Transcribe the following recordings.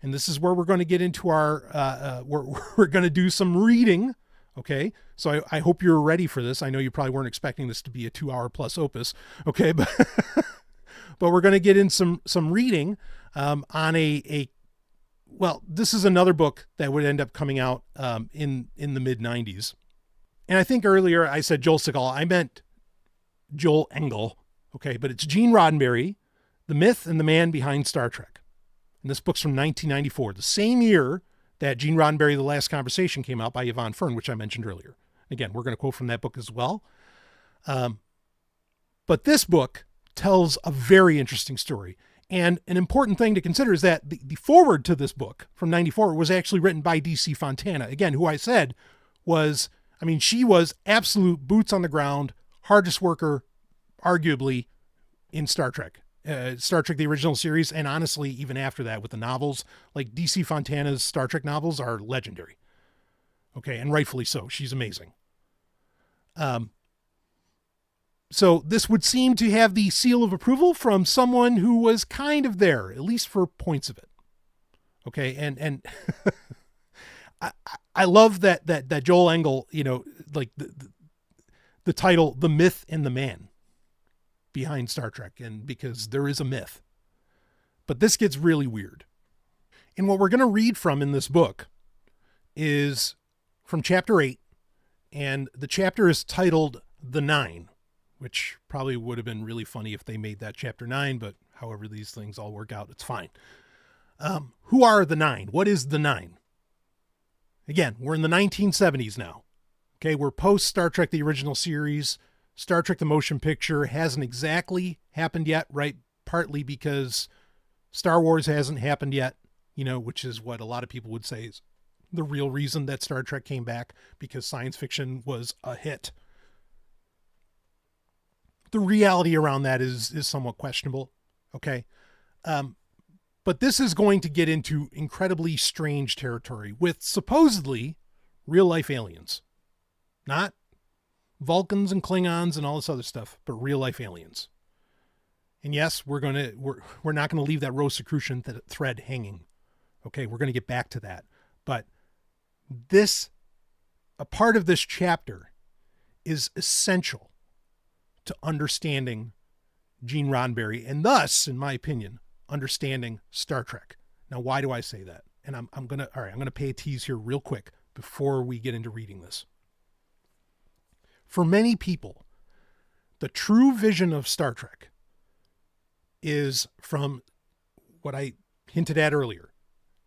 and this is where we're going to get into our, we're going to do some reading. Okay. So I hope you're ready for this. I know you probably weren't expecting this to be a 2-hour plus opus. Okay. But, but we're going to get in some reading, on well, this is another book that would end up coming out, in the mid 90s. And I think earlier I said Joel Sigal, I meant Joel Engel. Okay. But it's Gene Roddenberry, The Myth and the Man Behind Star Trek. And this book's from 1994, the same year that Gene Roddenberry, The Last Conversation came out by Yvonne Fern, which I mentioned earlier. Again, we're going to quote from that book as well. But this book tells a very interesting story. And an important thing to consider is that the foreword to this book from 94 was actually written by D.C. Fontana, again, who I said was, I mean, she was absolute boots on the ground, hardest worker, arguably, in Star Trek. Star Trek, the original series, and honestly, even after that with the novels, like DC Fontana's Star Trek novels are legendary. Okay, and rightfully so. She's amazing. So this would seem to have the seal of approval from someone who was kind of there, at least for points of it. Okay, and I love that Joel Engel, you know, like the title, The Myth and the Man Behind Star Trek, and because there is a myth. But this gets really weird. And what we're going to read from in this book is from chapter 8, and the chapter is titled The Nine, which probably would have been really funny if they made that chapter 9, but however these things all work out, it's fine. Who are the Nine? What is the Nine? Again, we're in the 1970s now. Okay, we're post Star Trek, the original series. Star Trek, the motion picture hasn't exactly happened yet, right? Partly because Star Wars hasn't happened yet, you know, which is what a lot of people would say is the real reason that Star Trek came back, because science fiction was a hit. The reality around that is somewhat questionable. Okay. But this is going to get into incredibly strange territory with supposedly real life aliens, not Vulcans and Klingons and all this other stuff, but real life aliens. And yes, we're not going to leave that Rosicrucian thread hanging. Okay. We're going to get back to that, but a part of this chapter is essential to understanding Gene Roddenberry, and thus, in my opinion, understanding Star Trek. Now, why do I say that? And I'm going to pay a tease here real quick before we get into reading this. For many people, the true vision of Star Trek is from what I hinted at earlier,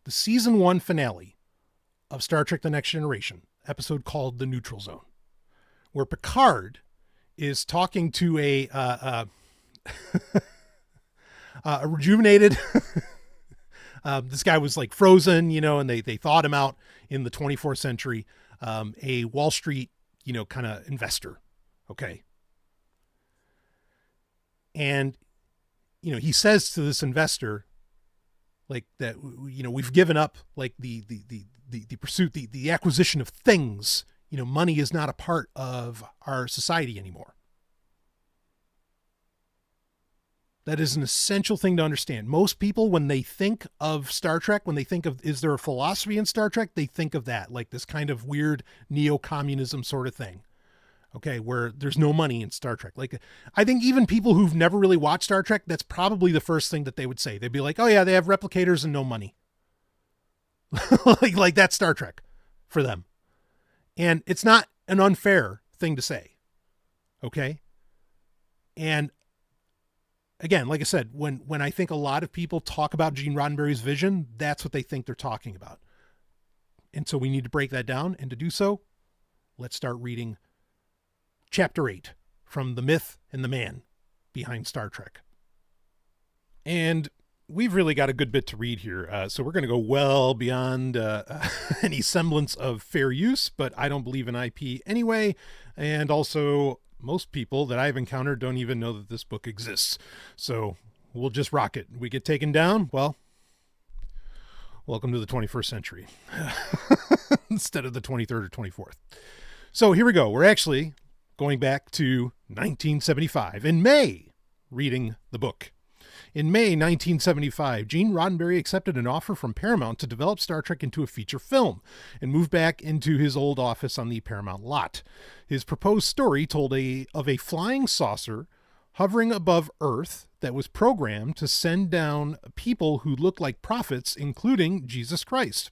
the season 1 finale of Star Trek: The Next Generation, episode called The Neutral Zone, where Picard is talking to a rejuvenated, this guy was like frozen, you know, and they thawed him out in the 24th century, a Wall Street, you know, kind of investor. Okay. And, you know, he says to this investor, like that, you know, we've given up like the pursuit, the acquisition of things. You know, money is not a part of our society anymore. That is an essential thing to understand. Most people, when they think of Star Trek, when they think of, is there a philosophy in Star Trek? They think of that, like this kind of weird neo-communism sort of thing. Okay, where there's no money in Star Trek. Like, I think even people who've never really watched Star Trek, that's probably the first thing that they would say. They'd be like, oh yeah, they have replicators and no money. like that's Star Trek for them. And it's not an unfair thing to say. Okay. And again, like I said, when I think a lot of people talk about Gene Roddenberry's vision, that's what they think they're talking about. And so we need to break that down. And to do so, let's start reading Chapter 8 from The Myth and the Man Behind Star Trek. And we've really got a good bit to read here. So we're going to go well beyond any semblance of fair use, but I don't believe in IP anyway. And also, most people that I've encountered don't even know that this book exists. So we'll just rock it. We get taken down. Well, welcome to the 21st century instead of the 23rd or 24th. So here we go. We're actually going back to 1975 in May, reading the book. In May 1975, Gene Roddenberry accepted an offer from Paramount to develop Star Trek into a feature film and moved back into his old office on the Paramount lot. His proposed story told of a flying saucer hovering above Earth that was programmed to send down people who looked like prophets, including Jesus Christ.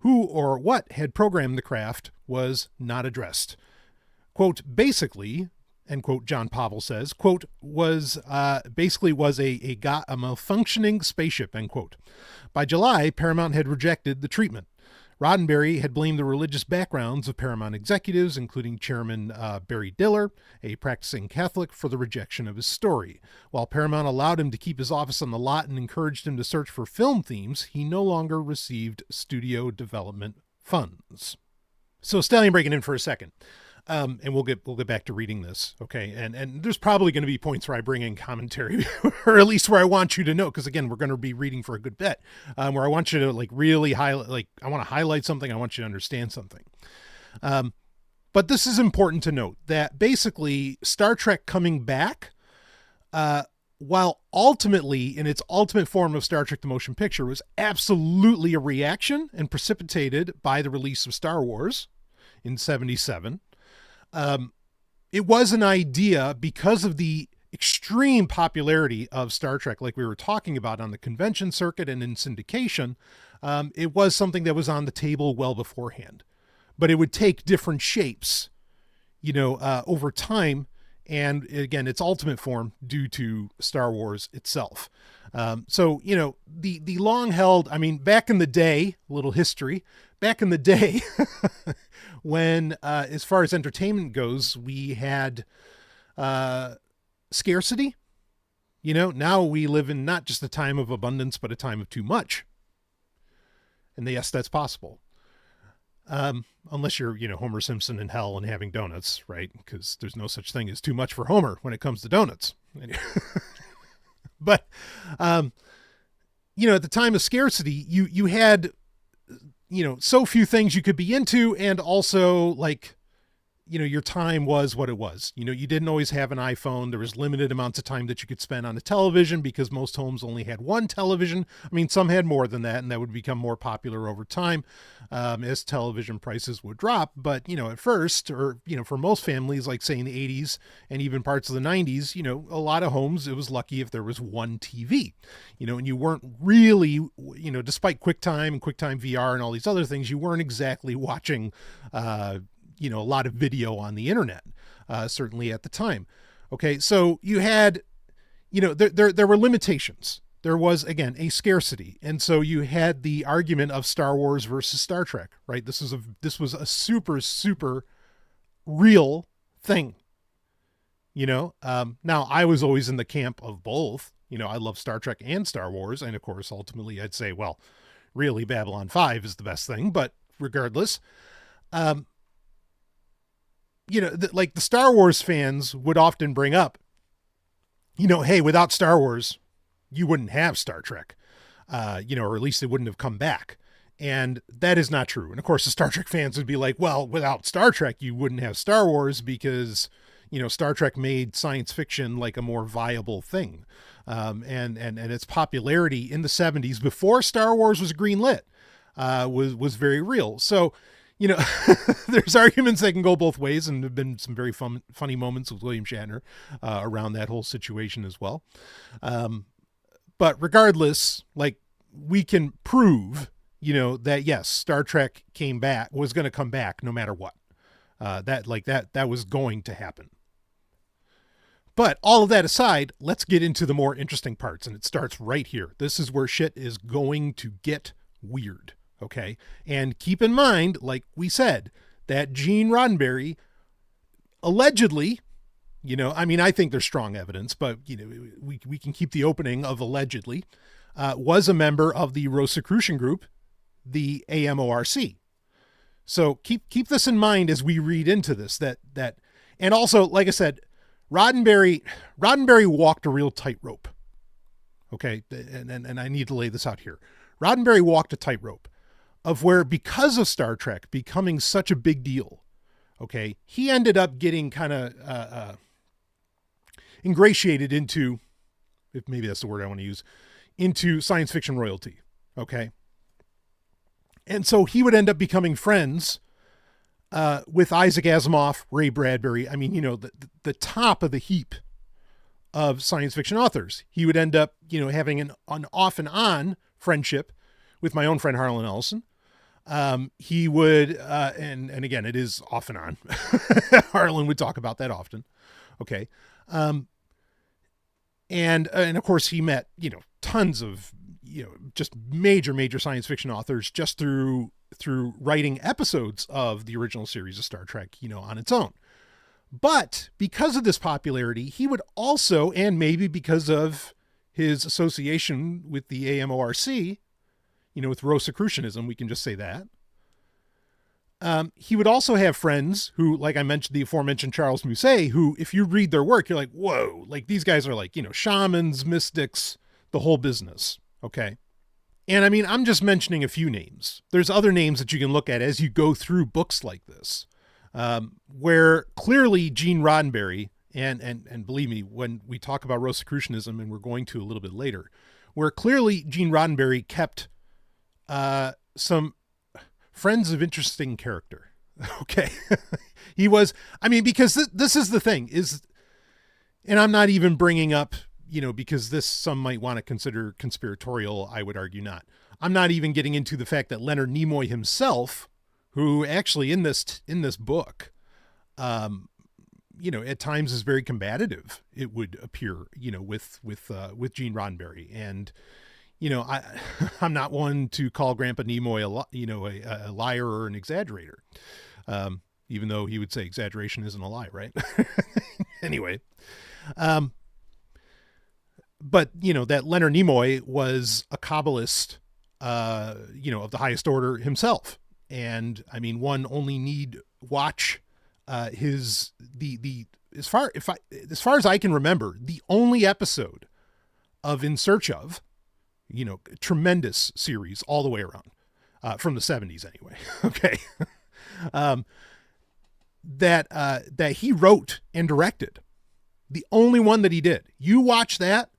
Who or what had programmed the craft was not addressed. Quote, basically, end quote, John Pavel says, quote, was a malfunctioning spaceship, end quote. By July, Paramount had rejected the treatment. Roddenberry had blamed the religious backgrounds of Paramount executives, including Chairman Barry Diller, a practicing Catholic, for the rejection of his story. While Paramount allowed him to keep his office on the lot and encouraged him to search for film themes, he no longer received studio development funds. So Stallion breaking in for a second. And we'll get back to reading this, okay? And there's probably going to be points where I bring in commentary, or at least where I want you to know, because again, we're going to be reading for a good bit, where I want you to like really highlight, like I want to highlight something, I want you to understand something. But this is important to note that basically Star Trek coming back, while ultimately in its ultimate form of Star Trek the Motion Picture, was absolutely a reaction and precipitated by the release of Star Wars in 1977. It was an idea because of the extreme popularity of Star Trek, like we were talking about on the convention circuit and in syndication. It was something that was on the table well beforehand, but it would take different shapes, over time. And again, its ultimate form due to Star Wars itself. So, the long held, back in the day, little history, back in the day, when, as far as entertainment goes, we had, scarcity, now we live in not just a time of abundance, but a time of too much. And yes, that's possible. Unless you're, Homer Simpson in hell and having donuts, right? Because there's no such thing as too much for Homer when it comes to donuts. But, at the time of scarcity, you had, so few things you could be into, and also your time was what it was. You didn't always have an iPhone. There was limited amounts of time that you could spend on a television because most homes only had one television. Some had more than that, and that would become more popular over time as television prices would drop. But, at first, or, for most families, like say in the 80s and even parts of the 90s, a lot of homes, it was lucky if there was one TV, and you weren't really, despite QuickTime and QuickTime VR and all these other things, you weren't exactly watching, a lot of video on the internet, certainly at the time. Okay. So you had, there were limitations. There was, again, a scarcity. And so you had the argument of Star Wars versus Star Trek, right? This was a super, super real thing, now I was always in the camp of both. I love Star Trek and Star Wars. And of course, ultimately I'd say, well, really Babylon 5 is the best thing, but regardless, the Star Wars fans would often bring up, hey, without Star Wars, you wouldn't have Star Trek, or at least it wouldn't have come back. And that is not true. And of course, the Star Trek fans would be like, well, without Star Trek, you wouldn't have Star Wars because, Star Trek made science fiction like a more viable thing. And its popularity in the 70s before Star Wars was greenlit, was very real. So, there's arguments that can go both ways, and there have been some very funny moments with William Shatner around that whole situation as well. But regardless, we can prove, that yes, Star Trek was going to come back no matter what. That was going to happen. But all of that aside, let's get into the more interesting parts, and it starts right here. This is where shit is going to get weird. Okay. And keep in mind, like we said, that Gene Roddenberry allegedly, I think there's strong evidence, but we can keep the opening of allegedly, was a member of the Rosicrucian group, the AMORC. So keep this in mind as we read into this, that, and also, like I said, Roddenberry walked a real tightrope. Okay. And I need to lay this out here. Roddenberry walked a tightrope of where, because of Star Trek becoming such a big deal, okay, he ended up getting kind of ingratiated into if maybe that's the word I want to use, into science fiction royalty. Okay. And so he would end up becoming friends with Isaac Asimov, Ray Bradbury. I mean, the top of the heap of science fiction authors. He would end up, having an off and on friendship with my own friend Harlan Ellison. He would, and again, it is off and on. Harlan would talk about that often. Okay. And of course he met, tons of, just major science fiction authors just through writing episodes of the original series of Star Trek, on its own. But because of this popularity, he would also, and maybe because of his association with the AMORC, with Rosicrucianism, we can just say that. He would also have friends who, like I mentioned, the aforementioned Charles Musset, who, if you read their work, you're like, whoa, like these guys are like, shamans, mystics, the whole business. Okay. And I mean, I'm just mentioning a few names. There's other names that you can look at as you go through books like this, where clearly Gene Roddenberry, and believe me, when we talk about Rosicrucianism, and we're going to a little bit later, where clearly Gene Roddenberry kept some friends of interesting character. Okay. He was, I mean, because this is the thing is, and I'm not even bringing up, because this some might want to consider conspiratorial. I would argue not. I'm not even getting into the fact that Leonard Nimoy himself, who actually in this book, at times is very combative. It would appear, with Gene Roddenberry. And, I'm not one to call Grandpa Nimoy a liar or an exaggerator. Even though he would say exaggeration isn't a lie, right? Anyway. But, that Leonard Nimoy was a Kabbalist, of the highest order himself. And I mean, one only need watch as far as I can remember, the only episode of In Search Of, tremendous series all the way around, from the 70s anyway. Okay. That he wrote and directed, the only one that he did. You watch that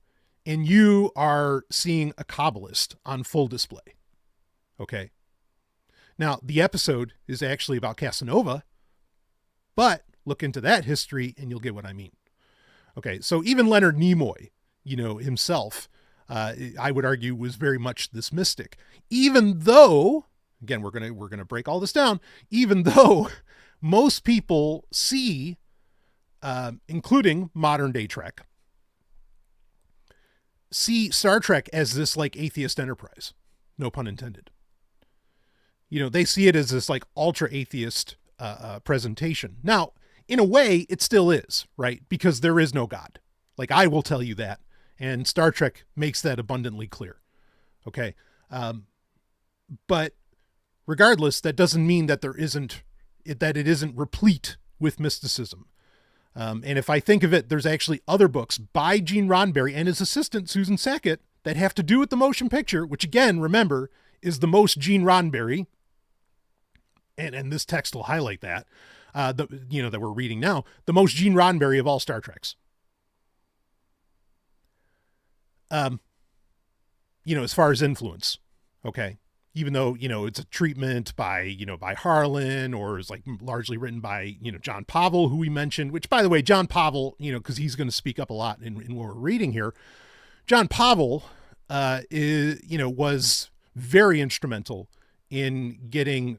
and you are seeing a Kabbalist on full display. Okay. Now the episode is actually about Casanova, but look into that history and you'll get what I mean. Okay. So even Leonard Nimoy, himself, I would argue was very much this mystic, even though, again, we're going to break all this down, even though most people see, including modern day Trek, see Star Trek as this like atheist enterprise, no pun intended. They see it as this like ultra atheist, presentation. Now, in a way it still is, right? Because there is no God. Like I will tell you that. And Star Trek makes that abundantly clear. Okay. But regardless, that doesn't mean that it isn't replete with mysticism. And if I think of it, there's actually other books by Gene Roddenberry and his assistant, Susan Sackett, that have to do with the motion picture, which again, remember, is the most Gene Roddenberry. And this text will highlight that, that we're reading now, the most Gene Roddenberry of all Star Treks. As far as influence, okay, even though, it's a treatment by Harlan, or is like largely written by, John Pavel, who we mentioned, which by the way, John Pavel, cause he's going to speak up a lot in what we're reading here. John Pavel, was very instrumental in getting,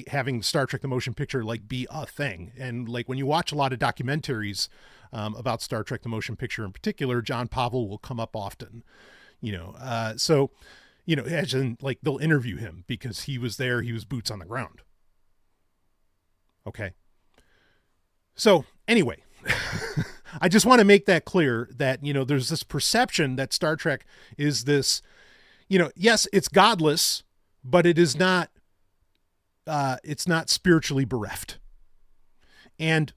having Star Trek, the motion picture, like be a thing. And like, when you watch a lot of documentaries, about Star Trek, the motion picture in particular, John Pavel will come up often, so, as in like they'll interview him because he was there, he was boots on the ground. Okay. So anyway, I just want to make that clear that, there's this perception that Star Trek is this, yes, it's godless, but it is not, it's not spiritually bereft. And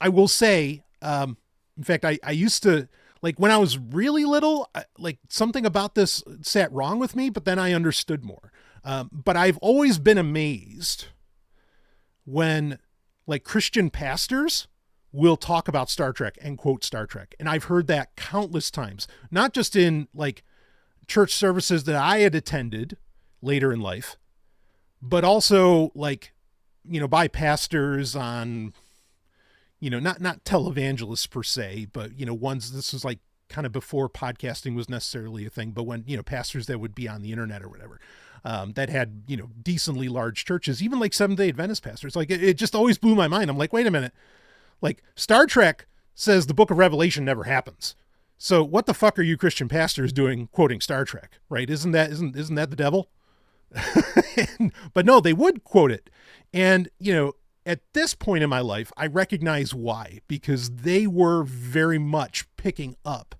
I will say, in fact, I used to, like when I was really little, like something about this sat wrong with me, but then I understood more. But I've always been amazed when like Christian pastors will talk about Star Trek and quote Star Trek. And I've heard that countless times, not just in like church services that I had attended later in life, but also like, you know, by pastors on, you know, not televangelists per se, but, you know, this was like kind of before podcasting was necessarily a thing, but when, you know, pastors that would be on the internet or whatever, that had, you know, decently large churches, even like Seventh-day Adventist pastors, like it just always blew my mind. I'm like, wait a minute, like Star Trek says the book of Revelation never happens. So what the fuck are you Christian pastors doing quoting Star Trek, right? Isn't that the devil? But no, they would quote it. And, you know, at this point in my life, I recognize why, because they were very much picking up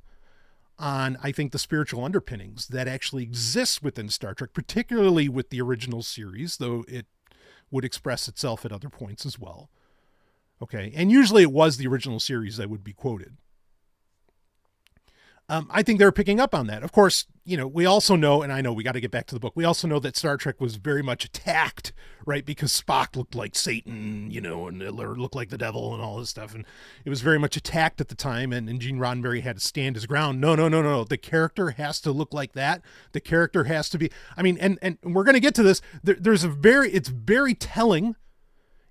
on, I think, the spiritual underpinnings that actually exist within Star Trek, particularly with the original series, though it would express itself at other points as well. Okay. And usually it was the original series that would be quoted. I think they're picking up on that. Of course, you know, we also know, and I know we got to get back to the book. We also know that Star Trek was very much attacked, right? Because Spock looked like Satan, you know, and looked like the devil and all this stuff. And it was very much attacked at the time. And Gene Roddenberry had to stand his ground. No. The character has to look like that. The character has to be, I mean, and we're going to get to this. It's very telling,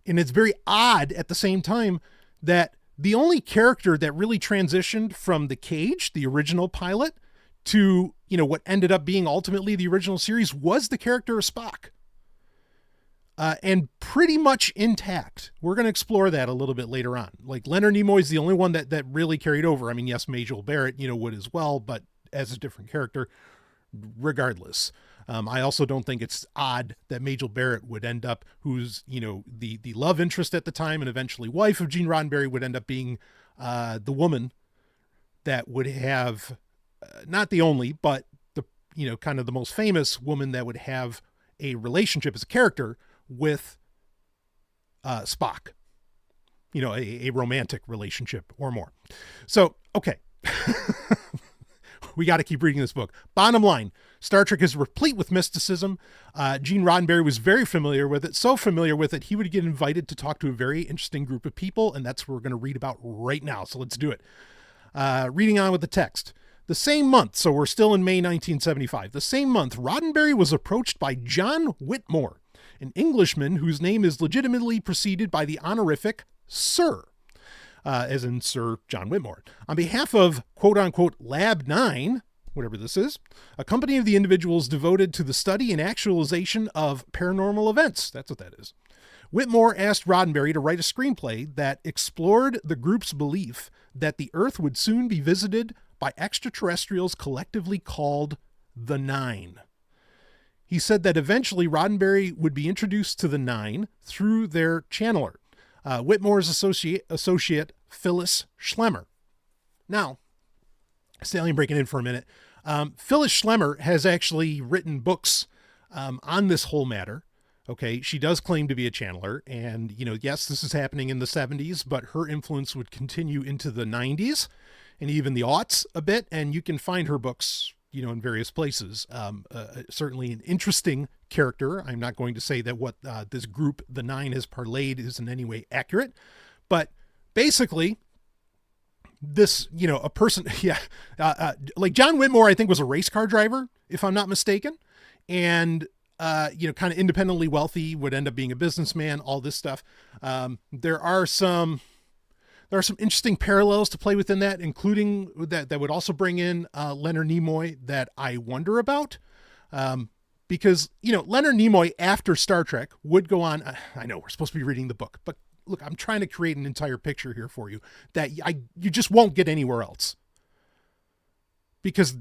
and it's very odd at the same time that the only character that really transitioned from the Cage, the original pilot, to, you know, what ended up being ultimately the original series was the character of Spock. And pretty much intact. We're going to explore that a little bit later on. Like Leonard Nimoy is the only one that really carried over. I mean, yes, Majel Barrett, you know, would as well, but as a different character regardless. I also don't think it's odd that Majel Barrett would end up, who's, you know, the love interest at the time and eventually wife of Gene Roddenberry, would end up being the woman that would have, not the only, but the, you know, kind of the most famous woman that would have a relationship as a character with Spock, you know, a romantic relationship or more. So, okay. We got to keep reading this book. Bottom line, Star Trek is replete with mysticism. Gene Roddenberry was very familiar with it, so familiar with it, he would get invited to talk to a very interesting group of people, and that's what we're going to read about right now. So let's do it. Reading on with the text. The same month, so we're still in May 1975, the same month, Roddenberry was approached by John Whitmore, an Englishman whose name is legitimately preceded by the honorific Sir. As in Sir John Whitmore, on behalf of quote-unquote Lab 9, whatever this is, a company of the individuals devoted to the study and actualization of paranormal events. That's what that is. Whitmore asked Roddenberry to write a screenplay that explored the group's belief that the Earth would soon be visited by extraterrestrials collectively called the Nine. He said that eventually Roddenberry would be introduced to the Nine through their channeler, Whitmore's associate Phyllis Schlemmer. Now, Stallion breaking in for a minute. Phyllis Schlemmer has actually written books on this whole matter. Okay, she does claim to be a channeler, and, you know, yes, this is happening in the 70s, but her influence would continue into the 90s and even the aughts a bit, and you can find her books, you know, in various places. Certainly an interesting character. I'm not going to say that what this group, the Nine, has parlayed is in any way accurate, but basically this, you know, a person, like John Whitmore, I think was a race car driver, if I'm not mistaken. And, you know, kind of independently wealthy, would end up being a businessman, all this stuff. There are some interesting parallels to play within that, including that would also bring in Leonard Nimoy that I wonder about. Because, you know, Leonard Nimoy after Star Trek would go on. I know we're supposed to be reading the book, but look, I'm trying to create an entire picture here for you that you just won't get anywhere else. Because,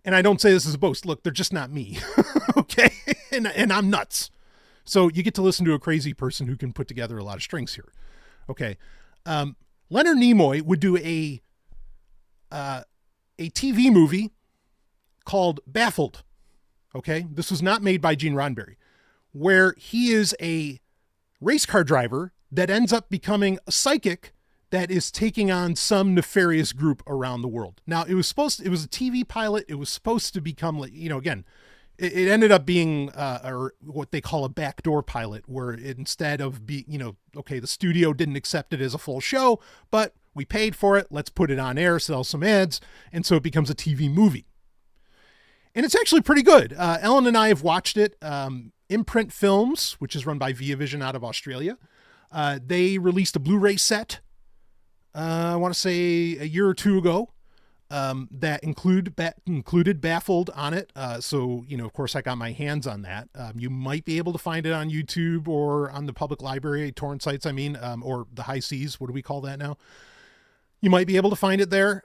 and I don't say this as a boast, look, they're just not me. Okay. And I'm nuts. So you get to listen to a crazy person who can put together a lot of strings here. Okay. Leonard Nimoy would do a TV movie called Baffled. Okay. This was not made by Gene Roddenberry, where he is a race car driver that ends up becoming a psychic that is taking on some nefarious group around the world. Now it was a TV pilot. It was supposed to become, like, you know, again, it ended up being or what they call a backdoor pilot, where instead of okay, the studio didn't accept it as a full show, but we paid for it. Let's put it on air, sell some ads. And so it becomes a TV movie. And it's actually pretty good. Ellen and I have watched it. Imprint Films, which is run by Via Vision out of Australia. They released a Blu-ray set, I want to say a year or two ago, that included Baffled on it. So, of course I got my hands on that. You might be able to find it on YouTube or on the public library, torrent sites, or the high seas. What do we call that now? You might be able to find it there.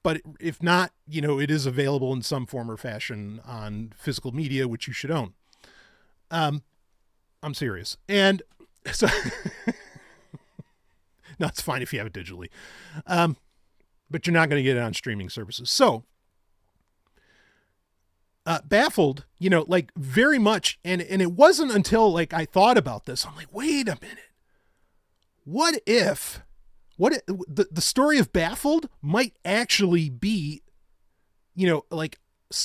But if not, it is available in some form or fashion on physical media, which you should own. I'm serious. And so, no, it's fine if you have it digitally. But you're not going to get it on streaming services. So, Baffled, very much. And it wasn't until I thought about this. I'm like, wait a minute. What if the story of Baffled might actually be,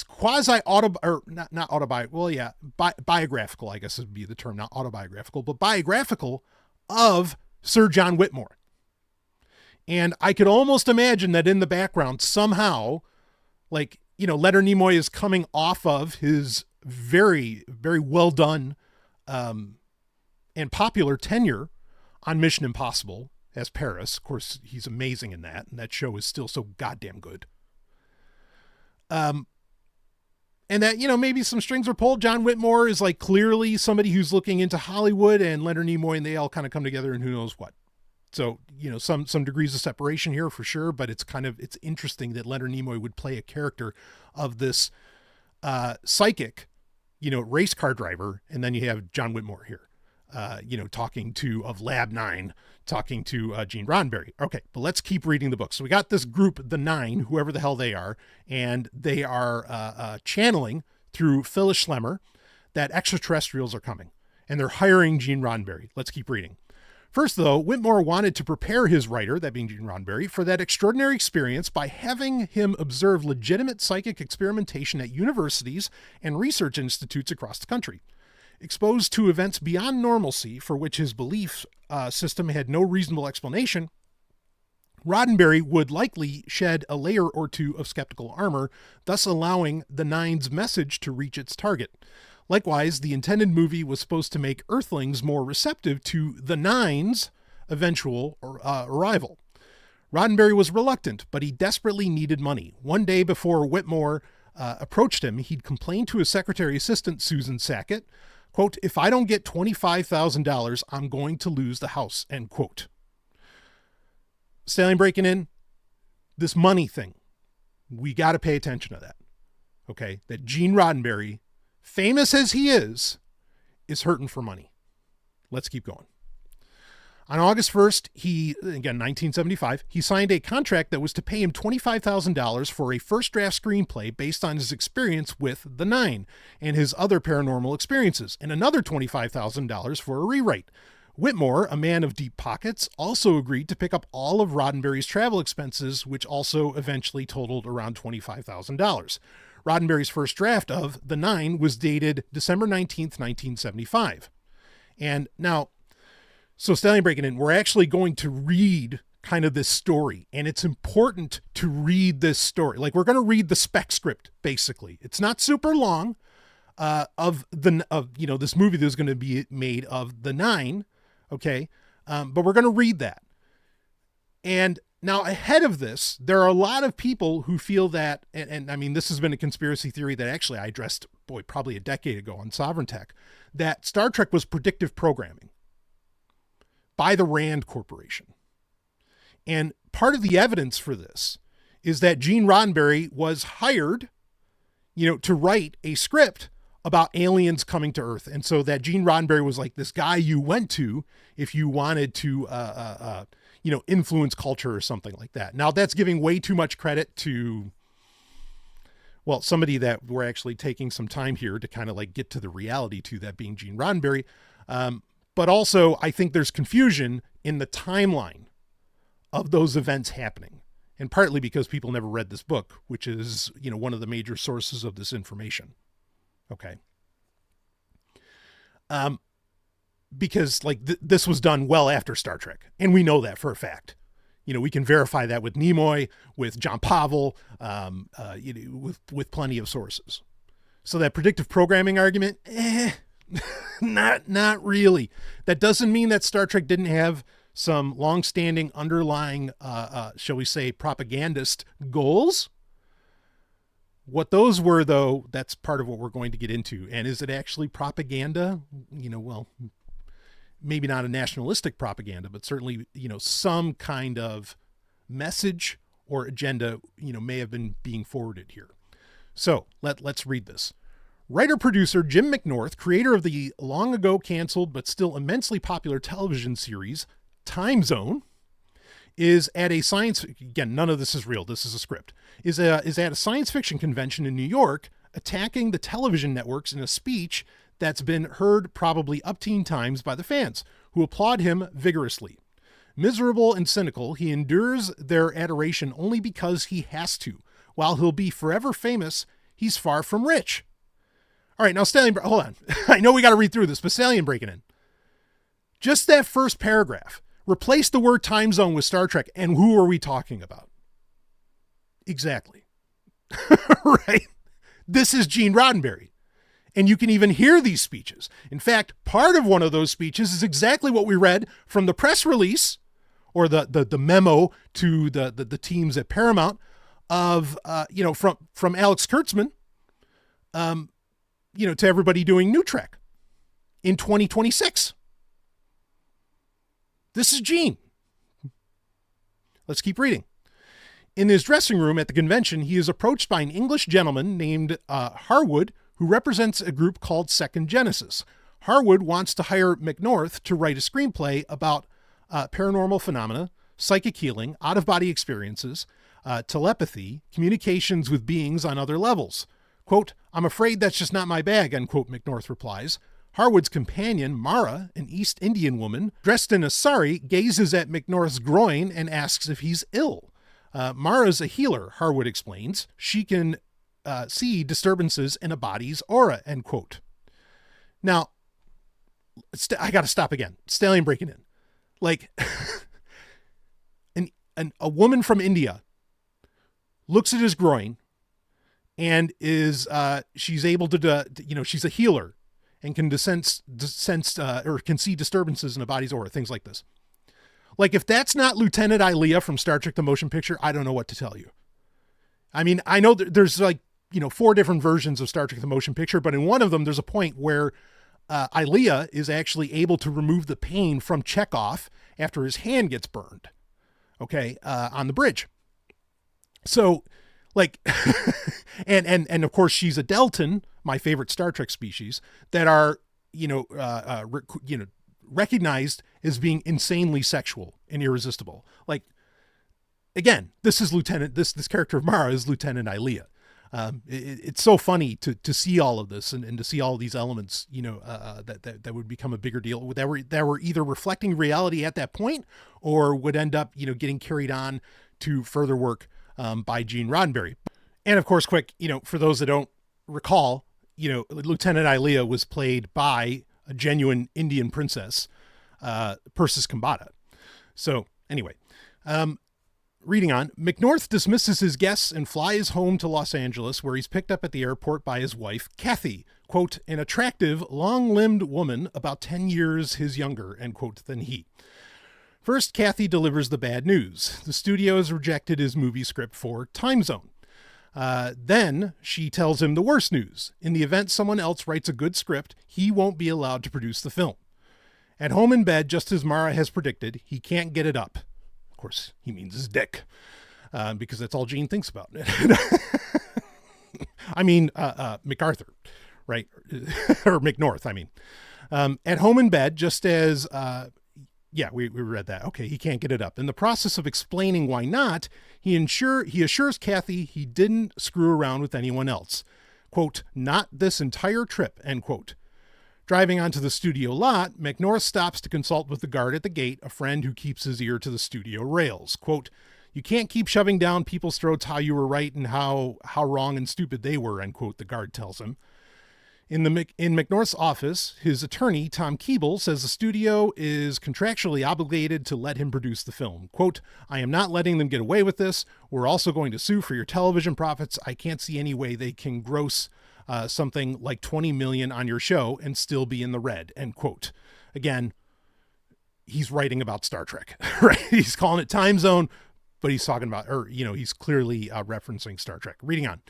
quasi biographical, I guess would be the term, not autobiographical, but biographical of Sir John Whitmore. And I could almost imagine that in the background somehow, Leonard Nimoy is coming off of his very, very well done and popular tenure on Mission Impossible as Paris. Of course, he's amazing in that, and that show is still so goddamn good. And that, maybe some strings are pulled. John Whitmore is clearly somebody who's looking into Hollywood, and Leonard Nimoy, and they all kind of come together and who knows what. So, some degrees of separation here for sure, but it's interesting that Leonard Nimoy would play a character of this psychic, race car driver. And then you have John Whitmore here, talking to Lab 9, talking to Gene Roddenberry. Okay, but let's keep reading the book. So we got this group, the Nine, whoever the hell they are, and they are channeling through Phyllis Schlemmer that extraterrestrials are coming, and they're hiring Gene Roddenberry. Let's keep reading. First, though, Whitmore wanted to prepare his writer, that being Gene Roddenberry, for that extraordinary experience by having him observe legitimate psychic experimentation at universities and research institutes across the country. Exposed to events beyond normalcy for which his belief system had no reasonable explanation, Roddenberry would likely shed a layer or two of skeptical armor, thus allowing the Nine's message to reach its target. Likewise, the intended movie was supposed to make Earthlings more receptive to the Nine's eventual arrival. Roddenberry was reluctant, but he desperately needed money. One day before Whitmore approached him, he'd complained to his secretary assistant, Susan Sackett, quote, "If I don't get $25,000, I'm going to lose the house," end quote. Stallion breaking in, this money thing, we got to pay attention to that. Okay, that Gene Roddenberry, famous as he is hurting for money. Let's keep going. On August 1st, 1975, he signed a contract that was to pay him $25,000 for a first draft screenplay based on his experience with the Nine and his other paranormal experiences, and another $25,000 for a rewrite. Whitmore, a man of deep pockets, also agreed to pick up all of Roddenberry's travel expenses, which also eventually totaled around $25,000. Roddenberry's first draft of The Nine was dated December 19th, 1975. And now, so Stallion breaking in, we're actually going to read kind of this story, and it's important to read this story. We're going to read the spec script, basically. It's not super long of this movie that's going to be made of The Nine. Okay. But we're going to read that. And now ahead of this, there are a lot of people who feel that, and I mean, this has been a conspiracy theory that actually I addressed, probably a decade ago on Sovryn Tech, that Star Trek was predictive programming by the Rand Corporation. And part of the evidence for this is that Gene Roddenberry was hired, to write a script about aliens coming to Earth. And so that Gene Roddenberry was like this guy you went to if you wanted to, influence culture or something like that. Now that's giving way too much credit to, somebody that we're actually taking some time here to kind of get to the reality to, that being Gene Roddenberry. But also I think there's confusion in the timeline of those events happening, and partly because people never read this book, which is, one of the major sources of this information. Okay. Because like this was done well after Star Trek, and we know that for a fact. We can verify that with Nimoy, with John Pavel, with plenty of sources. So that predictive programming argument, not really. That doesn't mean that Star Trek didn't have some long-standing underlying, shall we say, propagandist goals. What those were, though, that's part of what we're going to get into. And is it actually propaganda? Well, maybe not a nationalistic propaganda, but certainly, some kind of message or agenda, may have been being forwarded here. So let's read this. Writer-producer Jim McNorth, creator of the long ago canceled but still immensely popular television series Time Zone, is at a science, again, none of this is real, this is a script, is at a science fiction convention in New York, attacking the television networks in a speech that's been heard probably upteen times by the fans, who applaud him vigorously. Miserable and cynical, he endures their adoration only because he has to. While he'll be forever famous, he's far from rich. All right, now Stallion, hold on. I know we got to read through this, but Stallion breaking in. Just that first paragraph. Replace the word time zone with Star Trek, and who are we talking about? Exactly. Right? This is Gene Roddenberry. And you can even hear these speeches. In fact, part of one of those speeches is exactly what we read from the press release, or the memo to the teams at Paramount of, from Alex Kurtzman, to everybody doing New Trek in 2026. This is Gene. Let's keep reading. In his dressing room at the convention, he is approached by an English gentleman named Harwood, who represents a group called Second Genesis. Harwood wants to hire McNorth to write a screenplay about paranormal phenomena, psychic healing, out-of-body experiences, telepathy, communications with beings on other levels. Quote, "I'm afraid that's just not my bag," unquote, McNorth replies. Harwood's companion, Mara, an East Indian woman, dressed in a sari, gazes at McNorth's groin and asks if he's ill. Mara's a healer, Harwood explains. She can see disturbances in a body's aura, end quote. Now, I got to stop again. Stallion breaking in. Like, a woman from India looks at his groin and she's able to, she's a healer and can sense or can see disturbances in a body's aura, things like this. Like, if that's not Lieutenant Ilea from Star Trek The Motion Picture, I don't know what to tell you. I mean, I know there's 4 different versions of Star Trek The Motion Picture, but in one of them, there's a point where Ilea is actually able to remove the pain from Chekhov after his hand gets burned, on the bridge. So, like, and of course, she's a Deltan, my favorite Star Trek species, that are, recognized as being insanely sexual and irresistible. Like, again, this character of Mara is Lieutenant Ilea. It's so funny to see all of this and to see all of these elements, that would become a bigger deal, that were either reflecting reality at that point or would end up, getting carried on to further work by Gene Roddenberry. And of course, quick, for those that don't recall, Lieutenant Ilea was played by a genuine Indian princess, Persis Kambata. So anyway, reading on, McNorth dismisses his guests and flies home to Los Angeles, where he's picked up at the airport by his wife, Kathy, quote, an attractive, long-limbed woman about 10 years his younger, end quote, than he. First, Kathy delivers the bad news. The studio has rejected his movie script for Time Zone. Then she tells him the worst news. In the event someone else writes a good script, he won't be allowed to produce the film. At home in bed, just as Mara has predicted, he can't get it up. Of course, he means his dick, because that's all Gene thinks about. I mean, MacArthur, right? Or McNorth, I mean. At home in bed, just as... we read that. Okay, he can't get it up. In the process of explaining why not, he assures Kathy he didn't screw around with anyone else. Quote, not this entire trip, end quote. Driving onto the studio lot, McNorth stops to consult with the guard at the gate, a friend who keeps his ear to the studio rails. Quote, you can't keep shoving down people's throats how you were right and how wrong and stupid they were, end quote, the guard tells him. In McNorth's office, his attorney, Tom Keeble, says the studio is contractually obligated to let him produce the film. Quote, I am not letting them get away with this. We're also going to sue for your television profits. I can't see any way they can gross something like $20 million on your show and still be in the red, end quote. Again, he's writing about Star Trek, right? He's calling it time zone, but he's talking about, he's clearly referencing Star Trek. Reading on.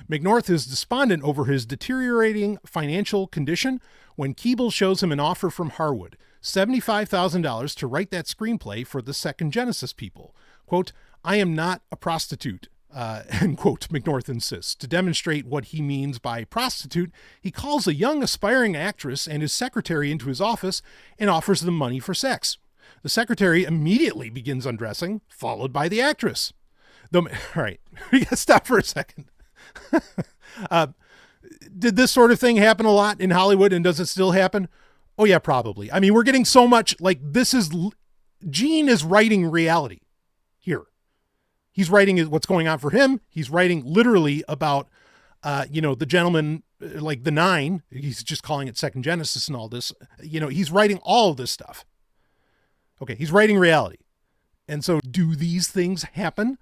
McNorth is despondent over his deteriorating financial condition when Keeble shows him an offer from Harwood, $75,000 to write that screenplay for the second Genesis people. Quote, I am not a prostitute, end quote, McNorth insists. To demonstrate what he means by prostitute, he calls a young aspiring actress and his secretary into his office and offers them money for sex. The secretary immediately begins undressing, followed by the actress. All right, we got to stop for a second. Did this sort of thing happen a lot in Hollywood, and does it still happen? Oh yeah, probably. I mean, we're getting so much, Gene is writing reality here. He's writing what's going on for him. He's writing literally about, the gentleman, like the Nine. He's just calling it Second Genesis and all this. He's writing all of this stuff. Okay, he's writing reality. And so do these things happen?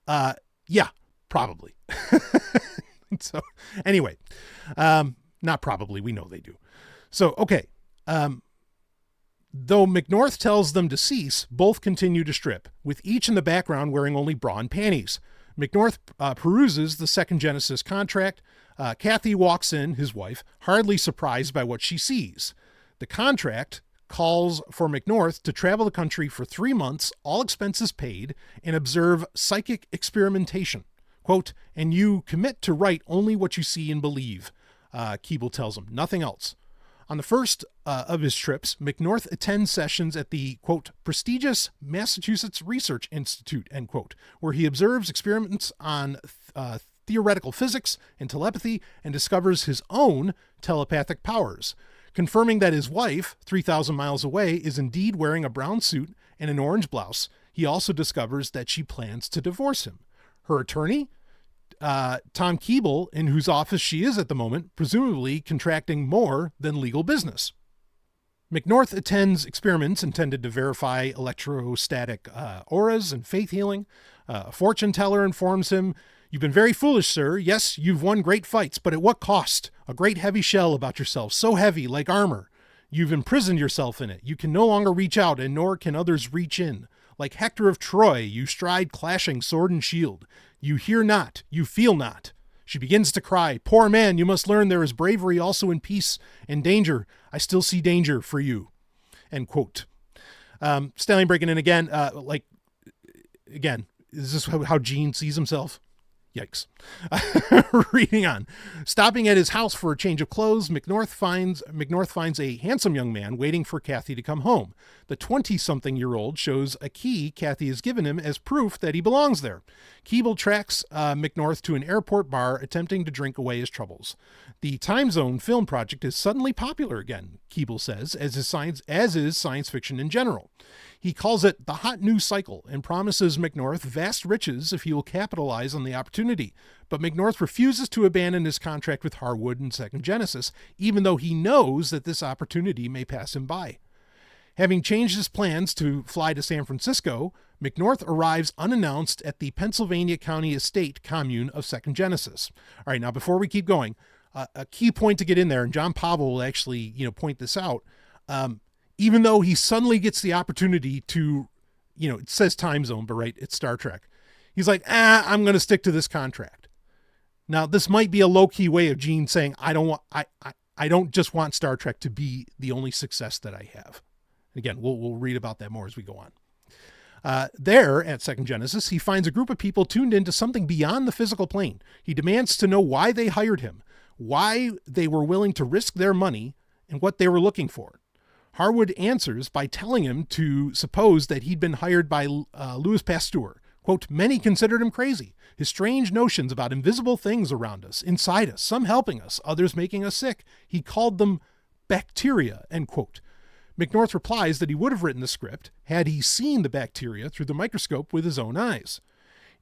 Yeah, probably. So anyway, not probably, we know they do. So, okay. Though McNorth tells them to cease, both continue to strip, with each in the background wearing only bra and panties. McNorth peruses the second Genesis contract. Kathy walks in, his wife, hardly surprised by what she sees. The contract calls for McNorth to travel the country for 3 months, all expenses paid, and observe psychic experimentation. Quote, and you commit to write only what you see and believe, Keeble tells him, nothing else. On the first of his trips, McNorth attends sessions at the, quote, prestigious Massachusetts Research Institute, end quote, where he observes experiments on theoretical physics and telepathy and discovers his own telepathic powers. Confirming that his wife, 3,000 miles away, is indeed wearing a brown suit and an orange blouse, he also discovers that she plans to divorce him. Her attorney, Tom Keeble, in whose office she is at the moment, presumably contracting more than legal business. McNorth attends experiments intended to verify electrostatic auras and faith healing. A fortune teller informs him, you've been very foolish, sir. Yes, you've won great fights, but at what cost? A great heavy shell about yourself, so heavy, like armor. You've imprisoned yourself in it. You can no longer reach out, and nor can others reach in. Like Hector of Troy, you stride clashing sword and shield. You hear not, you feel not. She begins to cry, poor man, you must learn there is bravery also in peace and danger. I still see danger for you. End quote. Stelling breaking in again, again, is this how Gene sees himself? Yikes. Reading on. Stopping at his house for a change of clothes, McNorth finds a handsome young man waiting for Kathy to come home. The 20-something-year-old shows a key Kathy has given him as proof that he belongs there. Keeble tracks McNorth to an airport bar, attempting to drink away his troubles. The Time Zone film project is suddenly popular again, Keeble says, as is science fiction in general. He calls it the hot news cycle and promises McNorth vast riches if he will capitalize on the opportunity. But McNorth refuses to abandon his contract with Harwood and Second Genesis, even though he knows that this opportunity may pass him by. Having changed his plans to fly to San Francisco, McNorth arrives unannounced at the Pennsylvania County Estate commune of Second Genesis. All right, now before we keep going, a key point to get in there, and John Pavel will actually, point this out. Even though he suddenly gets the opportunity to, it says time zone, but right, it's Star Trek. He's like, I'm going to stick to this contract. Now, this might be a low-key way of Gene saying, I don't just want Star Trek to be the only success that I have. Again, we'll read about that more as we go on. There, at Second Genesis, he finds a group of people tuned into something beyond the physical plane. He demands to know why they hired him, why they were willing to risk their money, and what they were looking for. Harwood answers by telling him to suppose that he'd been hired by Louis Pasteur. Quote, many considered him crazy. His strange notions about invisible things around us, inside us, some helping us, others making us sick. He called them bacteria, end quote. McNorth replies that he would have written the script had he seen the bacteria through the microscope with his own eyes.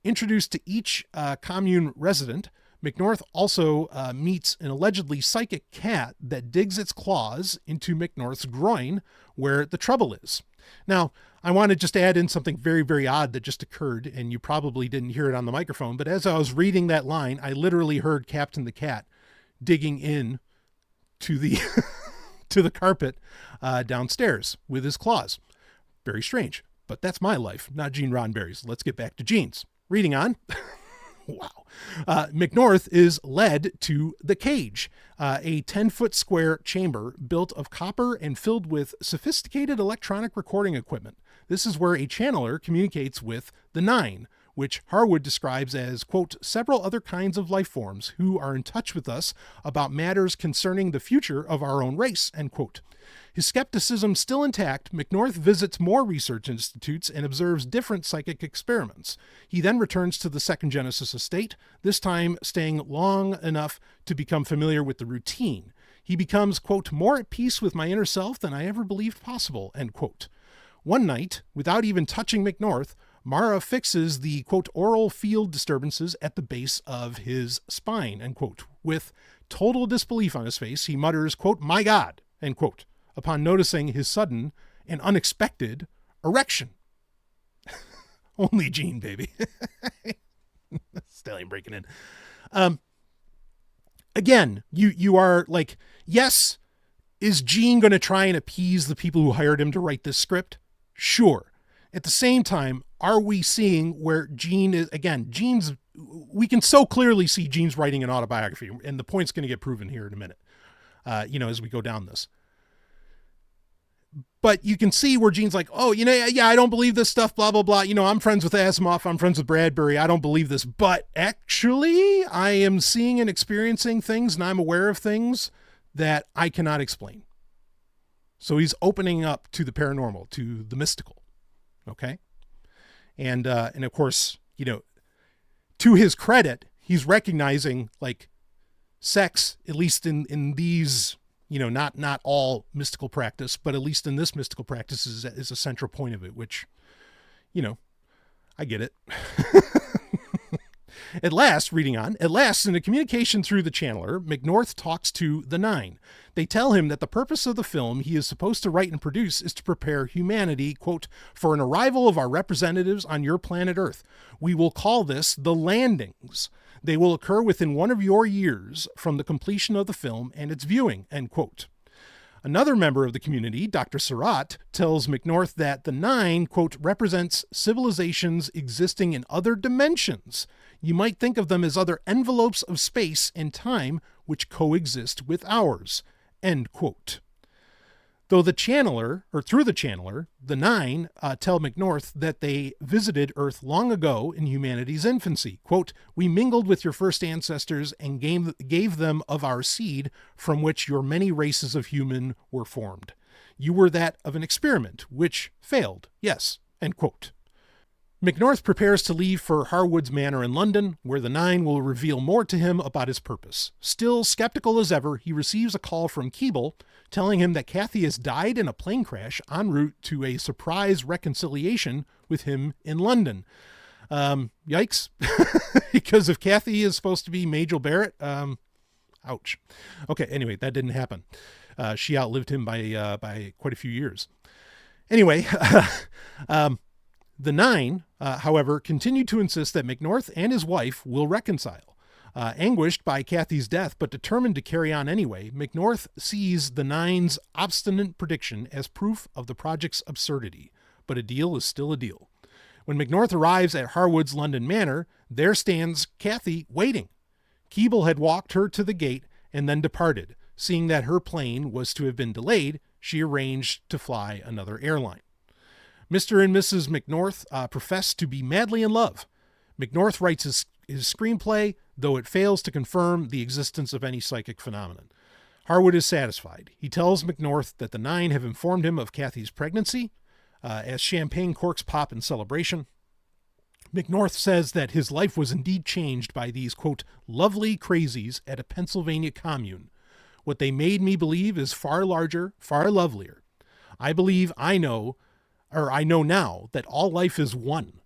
Introduced to each commune resident, McNorth also meets an allegedly psychic cat that digs its claws into McNorth's groin where the trouble is. Now, I want to just add in something very, very odd that just occurred, and you probably didn't hear it on the microphone, but as I was reading that line, I literally heard Captain the Cat digging in to the to the carpet downstairs with his claws. Very strange, but that's my life, not Gene Roddenberry's. Let's get back to Gene's. Reading on. Wow. McNorth is led to the cage, a 10-foot square chamber built of copper and filled with sophisticated electronic recording equipment. This is where a channeler communicates with the Nine, which Harwood describes as, quote, several other kinds of life forms who are in touch with us about matters concerning the future of our own race, end quote. His skepticism still intact, McNorth visits more research institutes and observes different psychic experiments. He then returns to the Second Genesis estate, this time staying long enough to become familiar with the routine. He becomes, quote, more at peace with my inner self than I ever believed possible, end quote. One night, without even touching McNorth, Mara fixes the, quote, oral field disturbances at the base of his spine, end quote. With total disbelief on his face, he mutters, quote, my God, end quote, upon noticing his sudden and unexpected erection. Only Gene, baby. Stallion breaking in. Again, you are like, yes, is Gene going to try and appease the people who hired him to write this script? Sure. At the same time, are we seeing where Gene is, again, we can so clearly see Gene's writing an autobiography, and the point's going to get proven here in a minute, as we go down this. But you can see where Gene's like, oh, yeah, I don't believe this stuff, blah, blah, blah. I'm friends with Asimov. I'm friends with Bradbury. I don't believe this. But actually, I am seeing and experiencing things, and I'm aware of things that I cannot explain. So he's opening up to the paranormal, to the mystical. Okay. And of course, to his credit, he's recognizing like sex, at least in these, not all mystical practice, but at least in this mystical practice is a central point of it, which, I get it. At last, in a communication through the channeler, McNorth talks to the Nine. They tell him that the purpose of the film he is supposed to write and produce is to prepare humanity, quote, for an arrival of our representatives on your planet Earth. We will call this the landings. They will occur within one of your years from the completion of the film and its viewing, end quote. Another member of the community, Dr. Surratt, tells McNorth that the Nine, quote, represents civilizations existing in other dimensions. You might think of them as other envelopes of space and time which coexist with ours, end quote. Through the channeler, the Nine tell McNorth that they visited Earth long ago in humanity's infancy. Quote, we mingled with your first ancestors and gave them of our seed from which your many races of human were formed. You were that of an experiment, which failed. Yes, end quote. McNorth prepares to leave for Harwood's Manor in London, where the Nine will reveal more to him about his purpose. Still skeptical as ever, he receives a call from Keeble, telling him that Kathy has died in a plane crash en route to a surprise reconciliation with him in London. Yikes. Because if Kathy is supposed to be Majel Barrett, ouch. Okay, anyway, that didn't happen. She outlived him by quite a few years. Anyway, the Nine, however, continued to insist that McNorth and his wife will reconcile. Anguished by Kathy's death, but determined to carry on anyway, McNorth sees the Nine's obstinate prediction as proof of the project's absurdity. But a deal is still a deal. When McNorth arrives at Harwood's London Manor, there stands Kathy waiting. Keeble had walked her to the gate and then departed. Seeing that her plane was to have been delayed, she arranged to fly another airline. Mr. and Mrs. McNorth profess to be madly in love. McNorth writes his screenplay, though it fails to confirm the existence of any psychic phenomenon. Harwood is satisfied. He tells McNorth that the Nine have informed him of Kathy's pregnancy, as champagne corks pop in celebration. McNorth says that his life was indeed changed by these, quote, lovely crazies at a Pennsylvania commune. What they made me believe is far larger, far lovelier. I know now that all life is one,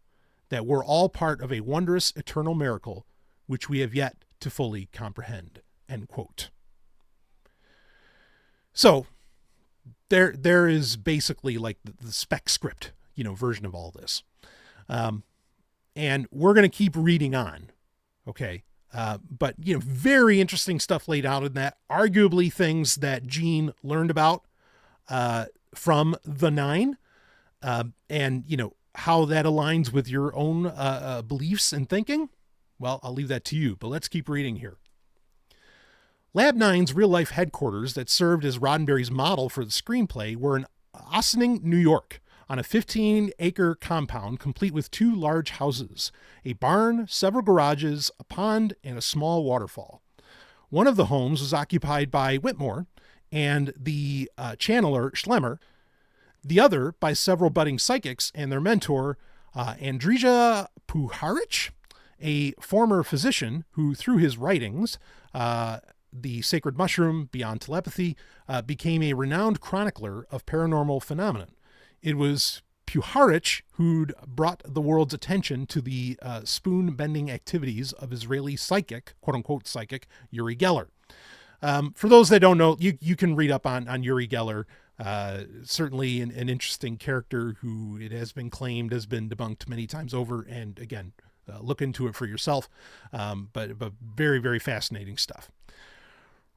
that we're all part of a wondrous eternal miracle, which we have yet to fully comprehend, end quote. So there is basically like the spec script, version of all this. And we're going to keep reading on. Okay. But very interesting stuff laid out in that, arguably things that Gene learned about, from the Nine, and how that aligns with your own, beliefs and thinking. Well, I'll leave that to you, but let's keep reading here. Lab 9's real-life headquarters that served as Roddenberry's model for the screenplay were in Ossining, New York, on a 15-acre compound complete with 2 large houses, a barn, several garages, a pond, and a small waterfall. One of the homes was occupied by Whitmore and the channeler Schlemmer, the other by several budding psychics and their mentor, Andrija Puharich, a former physician who, through his writings, The Sacred Mushroom, Beyond Telepathy, became a renowned chronicler of paranormal phenomenon. It was Puharich who'd brought the world's attention to the spoon-bending activities of Israeli psychic, quote-unquote psychic, Uri Geller. For those that don't know, you can read up on Uri Geller. Certainly an interesting character who, it has been claimed, has been debunked many times over. And again, look into it for yourself. But very, very fascinating stuff.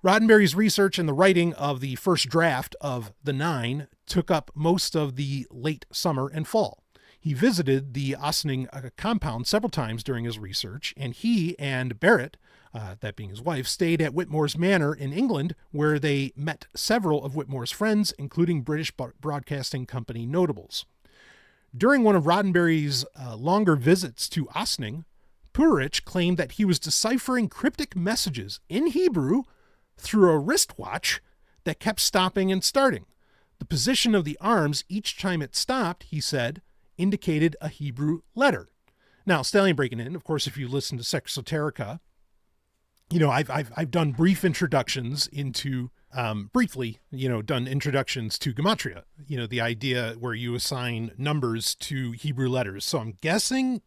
Roddenberry's research and the writing of the first draft of The Nine took up most of the late summer and fall. He visited the Ossining compound several times during his research, and he and Barrett, that being his wife, stayed at Whitmore's Manor in England, where they met several of Whitmore's friends, including British Broadcasting Company notables. During one of Roddenberry's longer visits to Ossining, Puharich claimed that he was deciphering cryptic messages in Hebrew through a wristwatch that kept stopping and starting. The position of the arms each time it stopped, he said, indicated a Hebrew letter. Now, Stallion breaking in, of course, if you listen to Sexoterica, I've done brief introductions into, done introductions to gematria, the idea where you assign numbers to Hebrew letters. So I'm guessing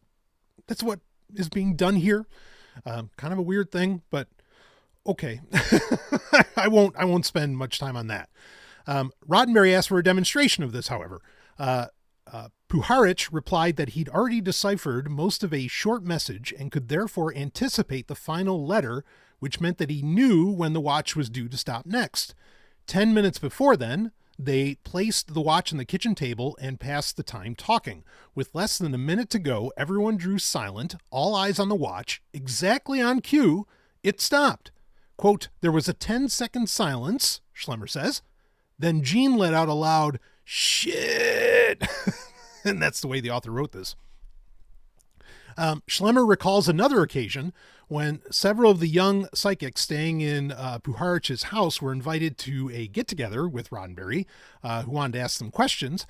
that's what is being done here. Kind of a weird thing, but okay. I won't spend much time on that. Roddenberry asked for a demonstration of this, however. Puharich replied that he'd already deciphered most of a short message and could therefore anticipate the final letter, which meant that he knew when the watch was due to stop next. 10 minutes before then, they placed the watch on the kitchen table and passed the time talking. With less than a minute to go, everyone drew silent, all eyes on the watch. Exactly on cue, it stopped. Quote, there was a 10-second silence, Schlemmer says. Then Gene let out a loud, shit. And that's the way the author wrote this. Schlemmer recalls another occasion when several of the young psychics staying in Puharich's house were invited to a get-together with Roddenberry, who wanted to ask them questions.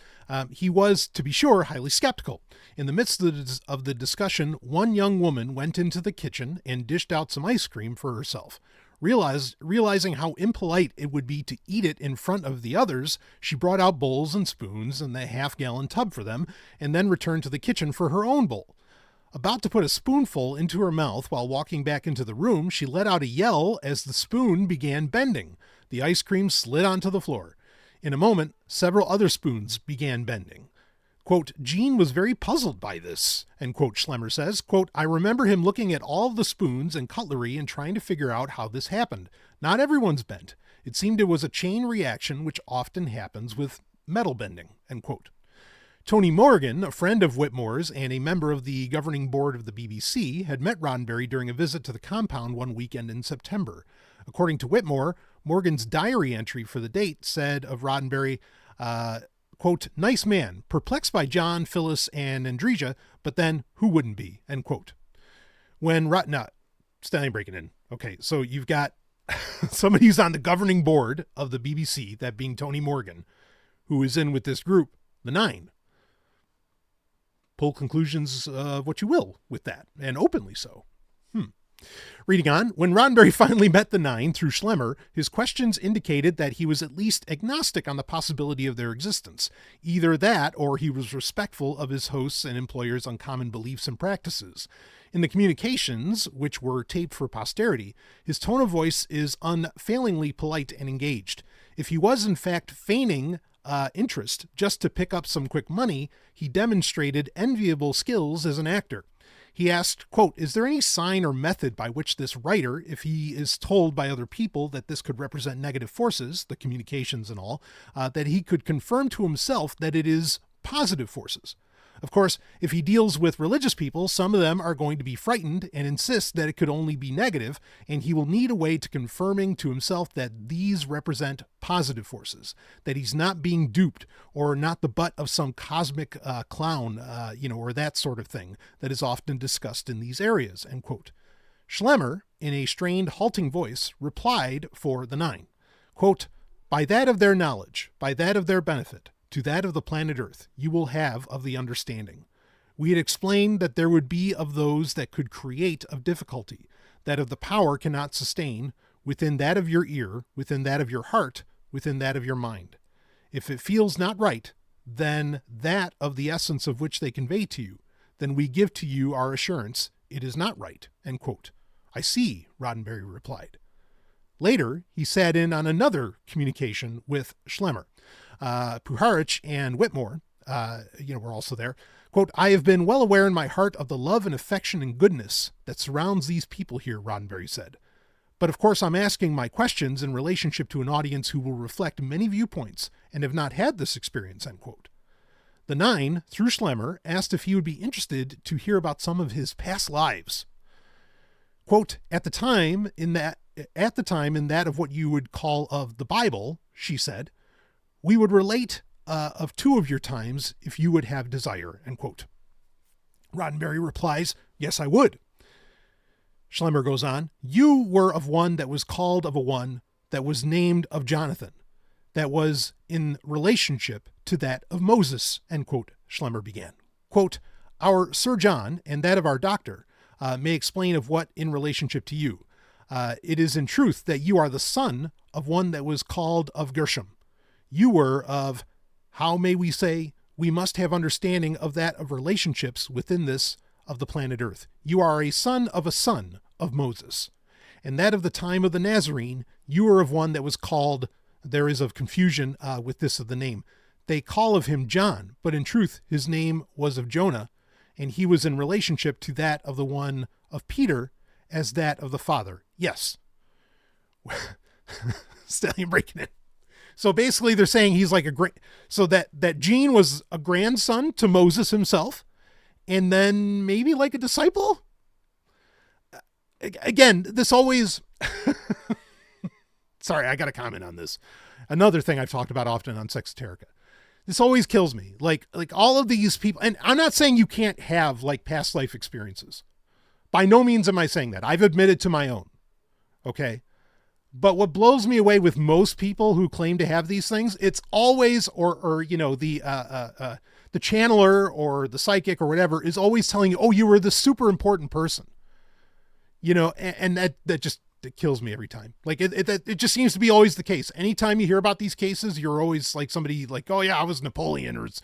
He was, to be sure, highly skeptical. In the midst of the discussion, one young woman went into the kitchen and dished out some ice cream for herself. Realizing how impolite it would be to eat it in front of the others, she brought out bowls and spoons and the half-gallon tub for them, and then returned to the kitchen for her own bowl. About to put a spoonful into her mouth while walking back into the room, she let out a yell as the spoon began bending. The ice cream slid onto the floor. In a moment, several other spoons began bending. Quote, Gene was very puzzled by this, end quote, Schlemmer says. Quote, I remember him looking at all of the spoons and cutlery and trying to figure out how this happened. Not everyone's bent. It seemed it was a chain reaction which often happens with metal bending, end quote. Tony Morgan, a friend of Whitmore's and a member of the governing board of the BBC, had met Roddenberry during a visit to the compound one weekend in September. According to Whitmore, Morgan's diary entry for the date said of Roddenberry, quote, nice man, perplexed by John, Phyllis, and Andrija, but then who wouldn't be, end quote. Stanley breaking in. Okay, so you've got somebody who's on the governing board of the BBC, that being Tony Morgan, who is in with this group, the Nine. Pull conclusions of what you will with that, and openly so. Reading on, when Roddenberry finally met the Nine through Schlemmer, his questions indicated that he was at least agnostic on the possibility of their existence. Either that, or he was respectful of his hosts' and employers' uncommon beliefs and practices. In the communications, which were taped for posterity, his tone of voice is unfailingly polite and engaged. If he was in fact feigning interest just to pick up some quick money, he demonstrated enviable skills as an actor. He asked, quote, "Is there any sign or method by which this writer, if he is told by other people that this could represent negative forces, the communications and all, that he could confirm to himself that it is positive forces?" Of course, if he deals with religious people, some of them are going to be frightened and insist that it could only be negative, and he will need a way to confirming to himself that these represent positive forces, that he's not being duped or not the butt of some cosmic clown, or that sort of thing that is often discussed in these areas, end quote. Schlemmer, in a strained, halting voice, replied for the 9, quote, "By that of their knowledge, by that of their benefit, to that of the planet Earth, you will have of the understanding. We had explained that there would be of those that could create of difficulty, that of the power cannot sustain, within that of your ear, within that of your heart, within that of your mind. If it feels not right, then that of the essence of which they convey to you, then we give to you our assurance it is not right," end quote. "I see," Roddenberry replied. Later, he sat in on another communication with Schlemmer. Puharich and Whitmore, were also there. Quote, "I have been well aware in my heart of the love and affection and goodness that surrounds these people here," Roddenberry said. "But of course I'm asking my questions in relationship to an audience who will reflect many viewpoints and have not had this experience," end quote. The 9, through Schlemmer, asked if he would be interested to hear about some of his past lives. Quote, At the time in that of what you would call of the Bible," she said, "we would relate of 2 of your times if you would have desire," end quote. Roddenberry replies, "Yes, I would." Schlemmer goes on, "You were of one that was called of a one that was named of Jonathan, that was in relationship to that of Moses," end quote, Schlemmer began. Quote, "Our Sir John and that of our doctor may explain of what in relationship to you. It is in truth that you are the son of one that was called of Gershom. You were of, how may we say, we must have understanding of that of relationships within this of the planet Earth. You are a son of Moses. And that of the time of the Nazarene, you are of one that was called," there is of confusion with this of the name. "They call of him John, but in truth his name was of Jonah, and he was in relationship to that of the one of Peter as that of the father." Yes. Stallion breaking it. So basically they're saying he's like so that Gene was a grandson to Moses himself, and then maybe like a disciple. Again, this always, sorry, I got to comment on this. Another thing I've talked about often on Sexoterica. This always kills me. Like all of these people, and I'm not saying you can't have like past life experiences. By no means am I saying that. I've admitted to my own. Okay. But what blows me away with most people who claim to have these things, it's always, the channeler or the psychic or whatever is always telling you, oh, you were the super important person, and that just, it kills me every time. Like it just seems to be always the case. Anytime you hear about these cases, you're always like somebody like, oh yeah, I was Napoleon, or it's,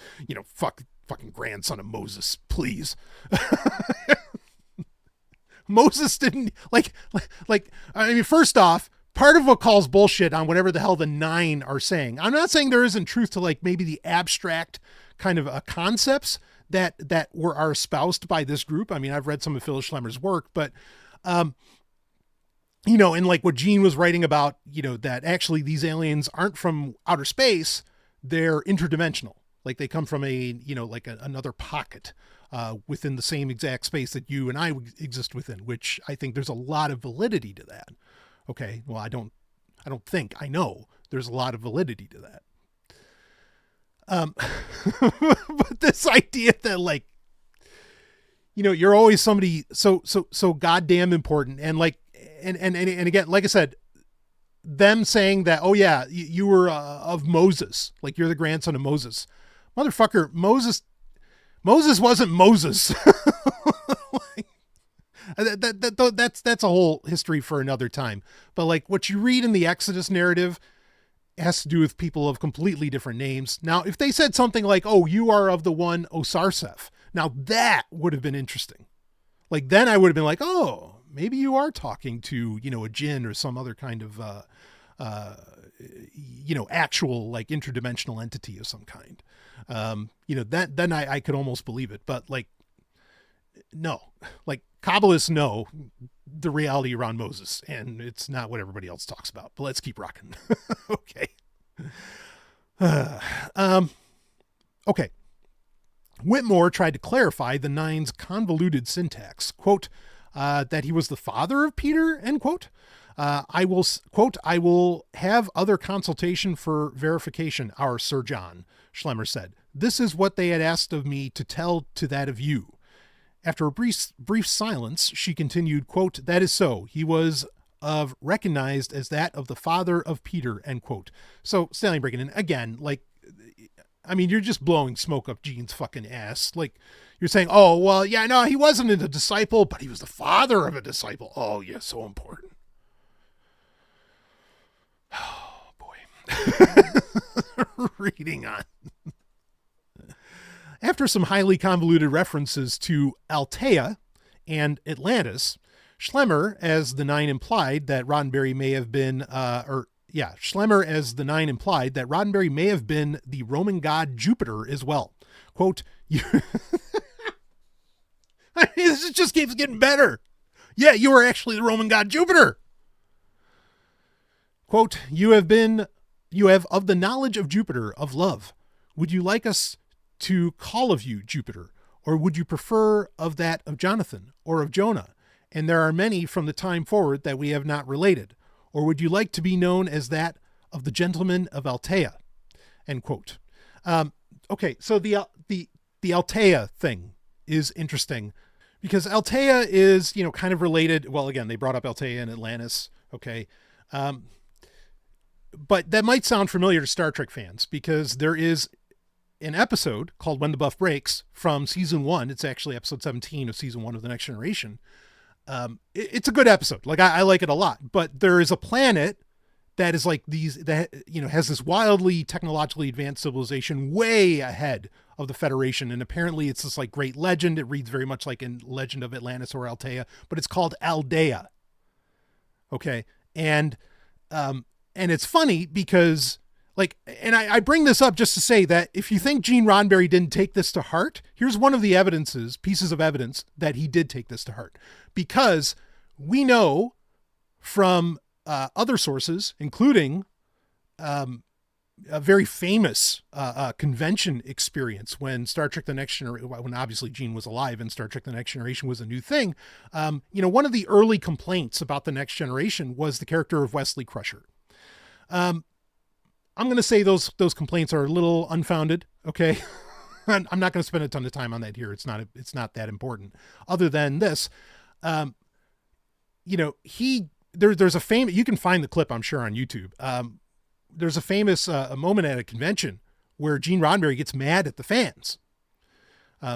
fucking grandson of Moses, please. Moses didn't first off, part of what calls bullshit on whatever the hell the 9 are saying. I'm not saying there isn't truth to like maybe the abstract kind of concepts that are espoused by this group. I mean, I've read some of Phyllis Schlemmer's work, but, and like what Gene was writing about, that actually these aliens aren't from outer space, they're interdimensional. Like they come from another pocket within the same exact space that you and I exist within, which I think there's a lot of validity to that. Okay. Well, I know there's a lot of validity to that. But this idea that you're always somebody so goddamn important. And and again, like I said, them saying that, oh yeah, you were of Moses, like you're the grandson of Moses. Motherfucker, Moses wasn't Moses. That's a whole history for another time. But like what you read in the Exodus narrative has to do with people of completely different names. Now, if they said something like, oh, you are of the one Osarseph, now that would have been interesting. Like, then I would have been like, oh, maybe you are talking to, you know, a djinn or some other kind of, you know, actual like interdimensional entity of some kind. You know, that then I could almost believe it. But like, no, like Kabbalists know the reality around Moses, and it's not what everybody else talks about. But let's keep rocking. Okay. Okay. Whitmore tried to clarify the Nine's convoluted syntax. Quote, that he was the father of Peter, end quote. I will have other consultation for verification, our Sir John, Schlemmer said. This is what they had asked of me to tell to that of you. After a brief silence, she continued, quote, that is so. He was recognized as that of the father of Peter, end quote. So Stanley breaking in again, like, I mean, you're just blowing smoke up Gene's fucking ass. Like, you're saying, oh, well, yeah, no, he wasn't a disciple, but he was the father of a disciple. Oh, yeah, so important. Oh, boy. Reading on. After some highly convoluted references to Altea and Atlantis, Schlemmer, as the Nine implied that Roddenberry may have been, Schlemmer, as the Nine implied that Roddenberry may have been the Roman god Jupiter as well. Quote, this just keeps getting better. Yeah, you are actually the Roman god Jupiter. Quote, you have of the knowledge of Jupiter, of love. Would you like us to call of you Jupiter, or would you prefer of that of Jonathan or of Jonah? And there are many from the time forward that we have not related. Or would you like to be known as that of the gentleman of Altea? End quote. Okay, so the Altea thing is interesting because Altea is, you know, kind of related. Well, again, they brought up Altea and Atlantis. Okay. But that might sound familiar to Star Trek fans because there is an episode called When the Buff Breaks from season 1. It's actually episode 17 of season 1 of The Next Generation. It's a good episode. Like I like it a lot, but there is a planet that is like that, you know, has this wildly technologically advanced civilization way ahead of the Federation. And apparently it's this like great legend. It reads very much like in Legend of Atlantis or Altea, but it's called Aldea. Okay. And it's funny because like, and I bring this up just to say that if you think Gene Roddenberry didn't take this to heart, here's one of the pieces of evidence that he did take this to heart, because we know from other sources, including a very famous convention experience when Star Trek: The Next Generation, when obviously Gene was alive and Star Trek: The Next Generation was a new thing. You know, one of the early complaints about The Next Generation was the character of Wesley Crusher. I'm going to say those complaints are a little unfounded. Okay. I'm not going to spend a ton of time on that here. It's not that important other than this. You know, there's a famous, you can find the clip, I'm sure, on YouTube. There's a famous a moment at a convention where Gene Roddenberry gets mad at the fans,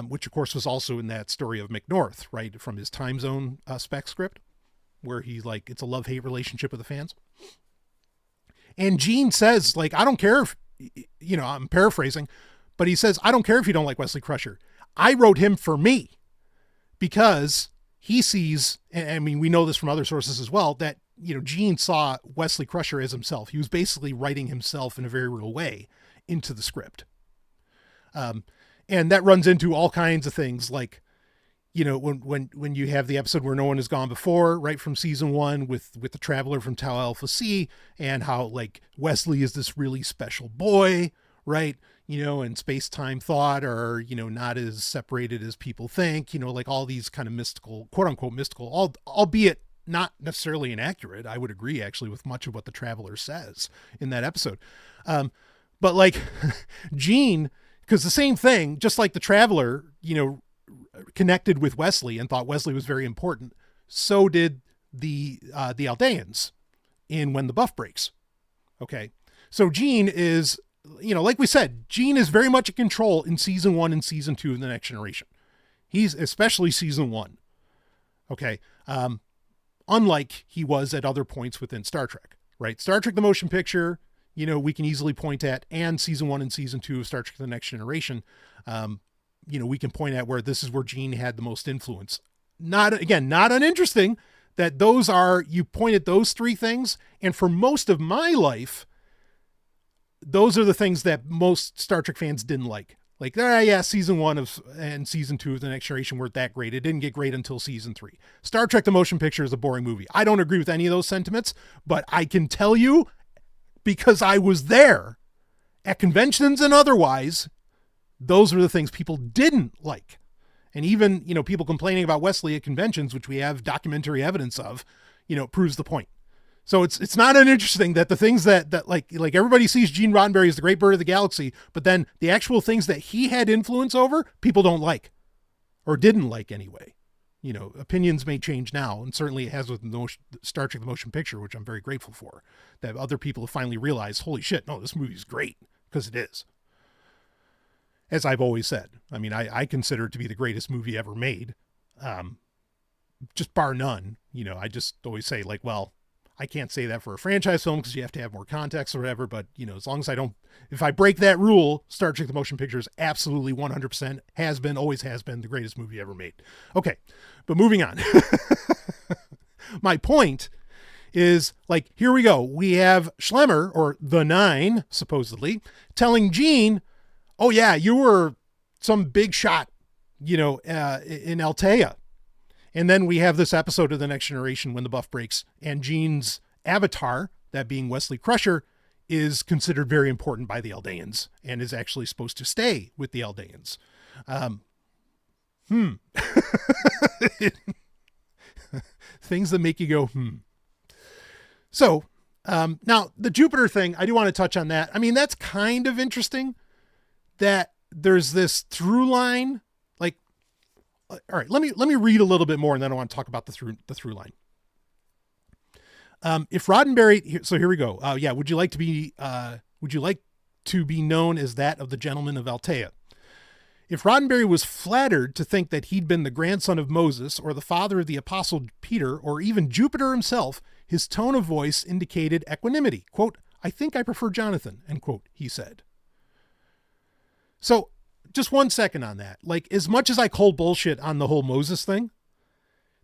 which of course was also in that story of McNorth, right? From his Time Zone spec script, where he's like, it's a love-hate relationship with the fans. And Gene says, like, I don't care if, you know, I'm paraphrasing, but he says, I don't care if you don't like Wesley Crusher. I wrote him for me because he sees, and I mean, we know this from other sources as well, that, you know, Gene saw Wesley Crusher as himself. He was basically writing himself in a very real way into the script. And that runs into all kinds of things like, you know, when you have the episode where no one has gone before, right, from season 1 with the traveler from Tau Alpha C, and how like Wesley is this really special boy, right? You know, and space-time thought are, you know, not as separated as people think, you know, like all these kind of mystical, quote unquote mystical, albeit not necessarily inaccurate. I would agree actually with much of what the traveler says in that episode. But like Gene, because the same thing, just like the traveler, you know, connected with Wesley and thought Wesley was very important, so did the Aldeans in When the Buff Breaks. Okay. So Gene is, you know, like we said, Gene is very much in control in season 1 and season 2 of The Next Generation. He's especially season 1. Okay. Unlike he was at other points within Star Trek, right? Star Trek, the motion picture, you know, we can easily point at, and season 1 and season 2 of Star Trek: The Next Generation. You know, we can point at where this is where Gene had the most influence. not uninteresting that you pointed those three things. And for most of my life, those are the things that most Star Trek fans didn't like. Like, yeah, season 1 and season 2 of The Next Generation weren't that great. It didn't get great until season 3. Star Trek The Motion Picture is a boring movie. I don't agree with any of those sentiments, but I can tell you, because I was there at conventions and otherwise, those were the things people didn't like. And even, people complaining about Wesley at conventions, which we have documentary evidence of, proves the point. So it's not uninteresting that the things that like everybody sees Gene Roddenberry as the great bird of the galaxy, but then the actual things that he had influence over, people don't like, or didn't like anyway. Opinions may change now, and certainly it has with Star Trek The Motion Picture, which I'm very grateful for, that other people have finally realized, holy shit, no, this movie's great, because it is. As I've always said, I mean, I consider it to be the greatest movie ever made, just bar none. I just always say, like, well, I can't say that for a franchise film because you have to have more context or whatever. But, as long as if I break that rule, Star Trek The Motion Picture is absolutely 100% always has been the greatest movie ever made. Okay, but moving on. My point is, like, here we go. We have Schlemmer, or the Nine, supposedly, telling Gene, oh yeah, you were some big shot, in Altea. And then we have this episode of The Next Generation when the buff breaks, and Gene's avatar, that being Wesley Crusher, is considered very important by the Aldeans and is actually supposed to stay with the Aldeans. Things that make you go, So, now the Jupiter thing, I do want to touch on that. I mean, that's kind of interesting that there's this through line. Like, all right, let me read a little bit more, and then I want to talk about the through line. If Roddenberry, so here we go. Yeah. Would you like to be known as that of the gentleman of Altea? If Roddenberry was flattered to think that he'd been the grandson of Moses or the father of the apostle Peter, or even Jupiter himself, his tone of voice indicated equanimity. Quote, I think I prefer Jonathan, end quote, he said. So just 1 second on that. Like, as much as I call bullshit on the whole Moses thing,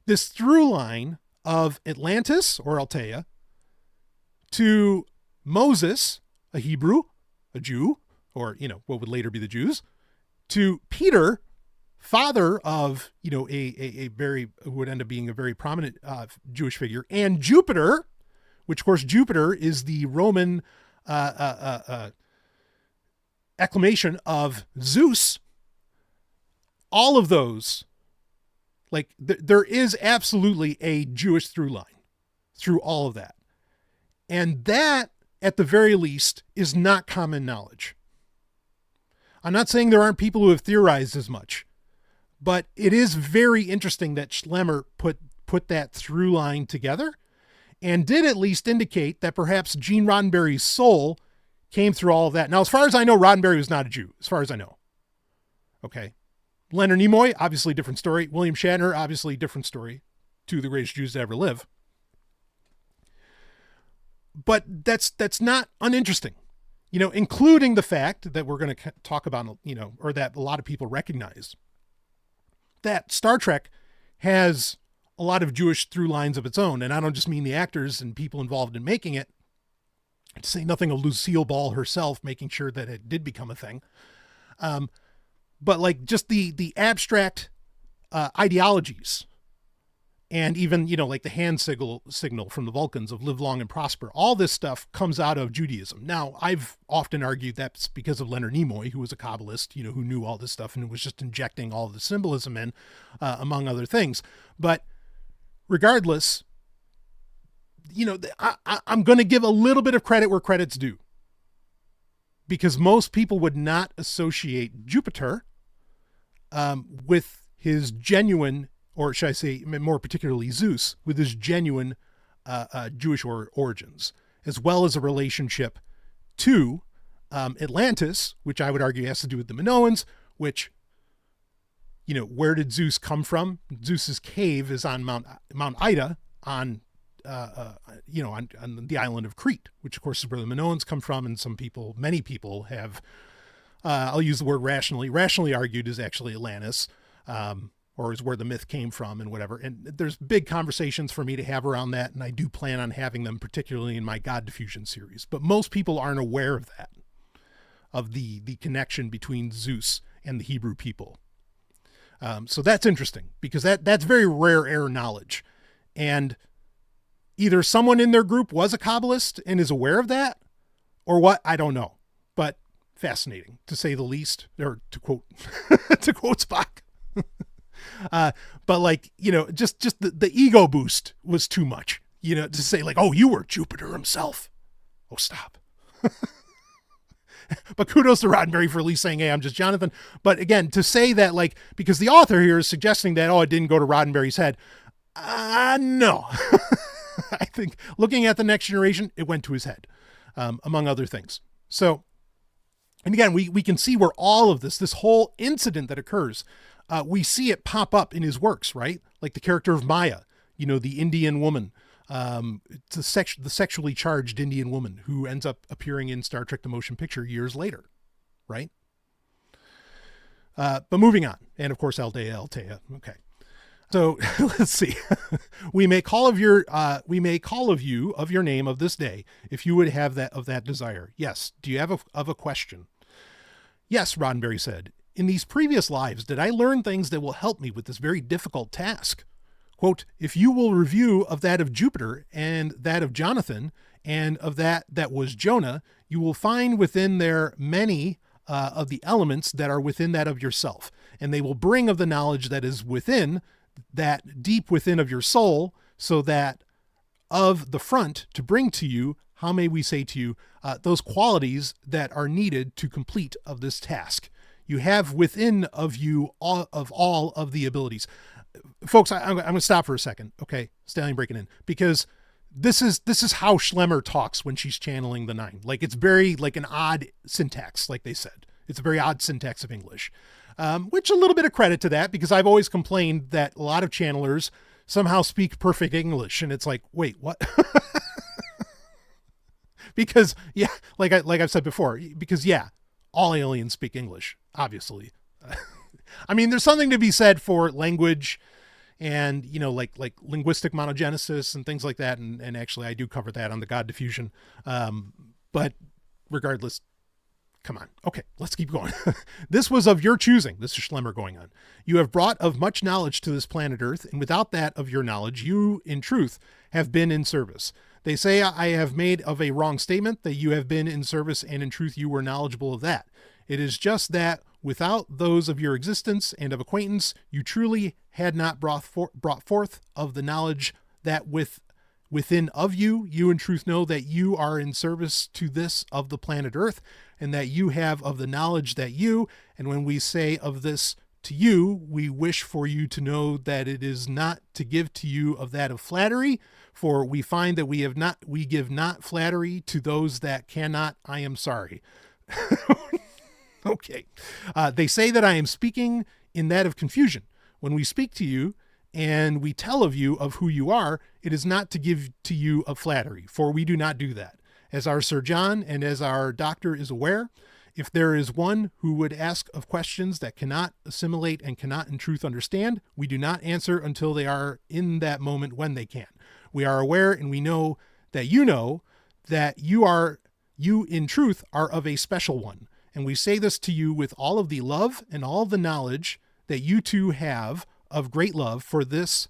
this through line of Atlantis, or Altea, to Moses, a Hebrew, a Jew, or, what would later be the Jews, to Peter, father of, a very, who would end up being a very prominent Jewish figure, and Jupiter, which of course Jupiter is the Roman acclamation of Zeus. All of those, like, there is absolutely a Jewish through line through all of that. And that, at the very least, is not common knowledge. I'm not saying there aren't people who have theorized as much, but it is very interesting that Schlemmer put that through line together and did at least indicate that perhaps Gene Roddenberry's soul came through all of that. Now, as far as I know, Roddenberry was not a Jew, as far as I know. Okay. Leonard Nimoy, obviously different story. William Shatner, obviously different story. Two of the greatest Jews to ever live. But that's not uninteresting. Including the fact that we're going to talk about, or that a lot of people recognize, that Star Trek has a lot of Jewish through lines of its own. And I don't just mean the actors and people involved in making it, to say nothing of Lucille Ball herself making sure that it did become a thing. But like just the abstract ideologies, and even, like the hand signal from the Vulcans of live long and prosper, all this stuff comes out of Judaism. Now, I've often argued that's because of Leonard Nimoy, who was a Kabbalist, who knew all this stuff and was just injecting all the symbolism in, among other things. But regardless, I'm going to give a little bit of credit where credit's due, because most people would not associate Jupiter with his genuine, or should I say more particularly Zeus, with his genuine Jewish origins, as well as a relationship to Atlantis, which I would argue has to do with the Minoans, which, where did Zeus come from? Zeus's cave is on Mount Ida on the island of Crete, which of course is where the Minoans come from. And many people have, I'll use the word rationally argued is actually Atlantis. or is where the myth came from and whatever. And there's big conversations for me to have around that. And I do plan on having them, particularly in my God Diffusion series, but most people aren't aware of that, of the connection between Zeus and the Hebrew people. So that's interesting, because that's very rare air knowledge. And either someone in their group was a Kabbalist and is aware of that, or what, I don't know, but fascinating to say the least, or to quote, to quote Spock. But like, you know, just the ego boost was too much, you know, to say like, oh, you were Jupiter himself. Oh, stop. But kudos to Roddenberry for at least saying, hey, I'm just Jonathan. But again, to say that, like, because the author here is suggesting that, oh, it didn't go to Roddenberry's head. No. I think looking at the Next Generation, it went to his head, among other things. So, and again, we can see where all of this whole incident that occurs, we see it pop up in his works, right? Like the character of Maya, you know, the Indian woman, the sexually charged Indian woman who ends up appearing in Star Trek: The Motion Picture years later, right? But moving on, and of course, Altea. Okay, so let's see. we may call of you of your name of this day, if you would have that desire. Yes. Do you have a question? Yes, Roddenberry said. In these previous lives, did I learn things that will help me with this very difficult task? Quote, if you will review of that of Jupiter and that of Jonathan and of that was Jonah, you will find within there many of the elements that are within that of yourself. And they will bring of the knowledge that is within, that deep within of your soul, so that of the front to bring to you, how may we say to you, those qualities that are needed to complete of this task. You have within of you all of the abilities. Folks, I'm going to stop for a second. Okay. Stallion breaking in, because this is how Schlemmer talks when she's channeling the nine. Like, it's very like an odd syntax, like they said. It's a very odd syntax of English, which a little bit of credit to that, because I've always complained that a lot of channelers somehow speak perfect English. And it's like, wait, what? Because yeah, like I've said before, because yeah, all aliens speak English, obviously. I mean, there's something to be said for language and, you know, like linguistic monogenesis and things like that. And actually I do cover that on the God Diffusion. But regardless, come on. Okay, let's keep going. This was of your choosing. This is Schlemmer going on. You have brought of much knowledge to this planet Earth, and without that of your knowledge, you in truth have been in service. They say I have made of a wrong statement, that you have been in service, and in truth you were knowledgeable of that. It is just that without those of your existence and of acquaintance, you truly had not brought forth of the knowledge that within of you in truth know that you are in service to this of the planet Earth, and that you have of the knowledge that you, and when we say of this to you, we wish for you to know that it is not to give to you of that of flattery, for we find that we give not flattery to those that cannot. I am sorry. Okay. They say that I am speaking in that of confusion. When we speak to you and we tell of you of who you are, it is not to give to you of flattery, for we do not do that. As our Sir John and as our doctor is aware, if there is one who would ask of questions that cannot assimilate and cannot in truth understand, we do not answer until they are in that moment when they can. We are aware and we know that you in truth are of a special one. And we say this to you with all of the love and all the knowledge that you two have of great love for this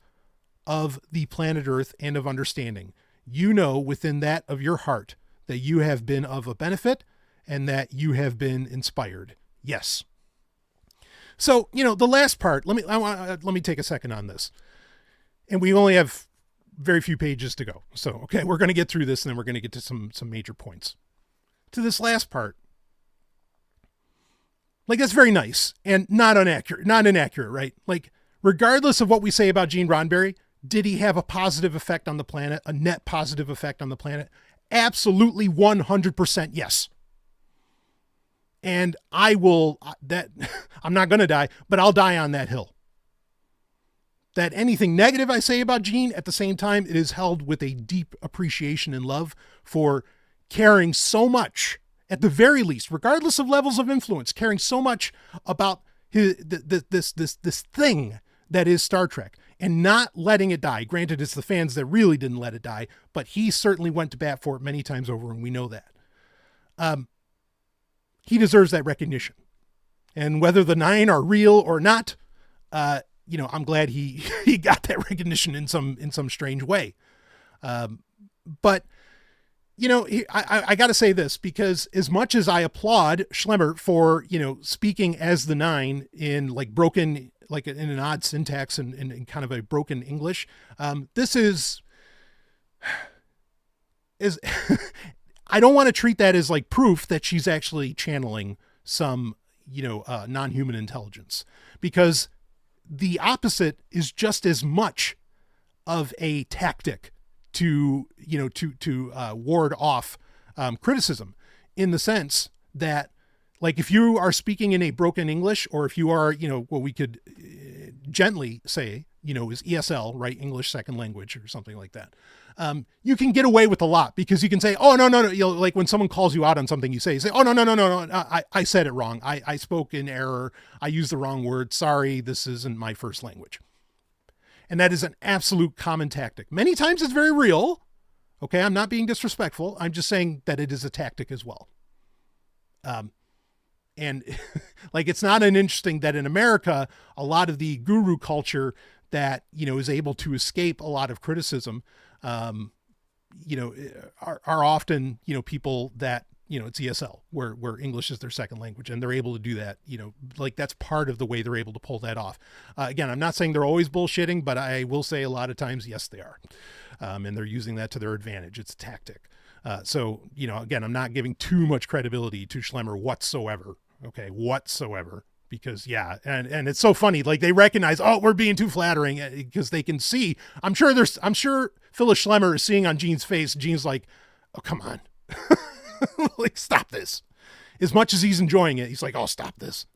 of the planet Earth and of understanding. You know within that of your heart that you have been of a benefit and that you have been inspired. Yes. So, you know, the last part, let me take a second on this. And we only have very few pages to go. So, okay, we're going to get through this and then we're going to get to some major points. To this last part, like, that's very nice and not inaccurate, right? Like, regardless of what we say about Gene Roddenberry, did he have a positive effect on the planet, a net positive effect on the planet? Absolutely 100% yes. And I'm not going to die, but I'll die on that hill. That anything negative I say about Gene, at the same time, it is held with a deep appreciation and love for caring so much, at the very least, regardless of levels of influence, caring so much about this thing that is Star Trek and not letting it die. Granted, it's the fans that really didn't let it die, but he certainly went to bat for it many times over, and we know that. He deserves that recognition. And whether the 9 are real or not, I'm glad he got that recognition in some strange way. But I got to say this, because as much as I applaud Schlemmer for, speaking as the 9 in like broken, like in an odd syntax and kind of a broken English, this is I don't want to treat that as like proof that she's actually channeling some, non-human intelligence, because the opposite is just as much of a tactic to ward off criticism, in the sense that, like, if you are speaking in a broken English, or if you are, what we could gently say, is ESL, right? English second language or something like that. You can get away with a lot, because you can say, oh, no. Like when someone calls you out on something, you say, oh, no. I said it wrong. I spoke in error. I used the wrong word. Sorry. This isn't my first language. And that is an absolute common tactic. Many times it's very real. Okay. I'm not being disrespectful. I'm just saying that it is a tactic as well. And like, it's not uninteresting that in America, a lot of the guru culture that, is able to escape a lot of criticism, are often, people that, it's ESL, where English is their second language, and they're able to do that, like that's part of the way they're able to pull that off. Again, I'm not saying they're always bullshitting, but I will say a lot of times, yes, they are. And they're using that to their advantage. It's a tactic. So, again, I'm not giving too much credibility to Schlemmer whatsoever. Okay. Whatsoever. Because and it's so funny. Like, they recognize, oh, we're being too flattering, because they can see, I'm sure Phyllis Schlemmer is seeing on Gene's face. Gene's like, oh, come on. Like, stop this. As much as he's enjoying it, he's like, oh, stop this.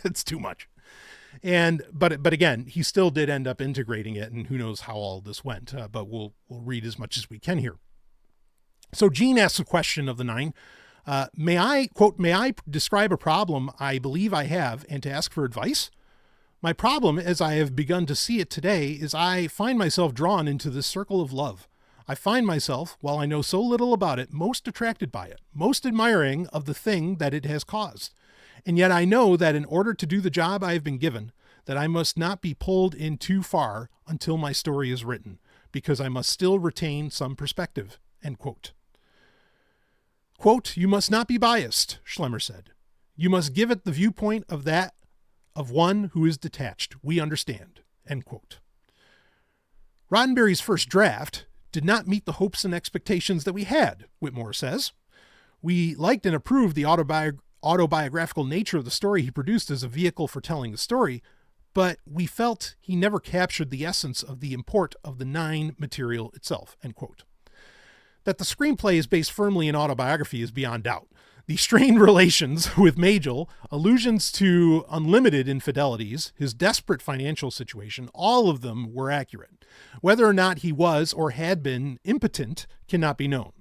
It's too much. But again, he still did end up integrating it, and who knows how all this went, but we'll read as much as we can here. So Gene asks a question of the 9. May I describe a problem I believe I have, and to ask for advice? My problem, as I have begun to see it today, is I find myself drawn into this circle of love. I find myself, while I know so little about it, most attracted by it, most admiring of the thing that it has caused. And yet I know that in order to do the job I have been given, that I must not be pulled in too far until my story is written, because I must still retain some perspective. End quote. Quote, you must not be biased, Schlemmer said. You must give it the viewpoint of one who is detached. We understand. End quote. Roddenberry's first draft did not meet the hopes and expectations that we had, Whitmore says. We liked and approved the autobiographical nature of the story he produced as a vehicle for telling the story, but we felt he never captured the essence of the import of the 9 material itself, end quote. That the screenplay is based firmly in autobiography is beyond doubt. The strained relations with Majel, allusions to unlimited infidelities, his desperate financial situation, all of them were accurate. Whether or not he was or had been impotent cannot be known.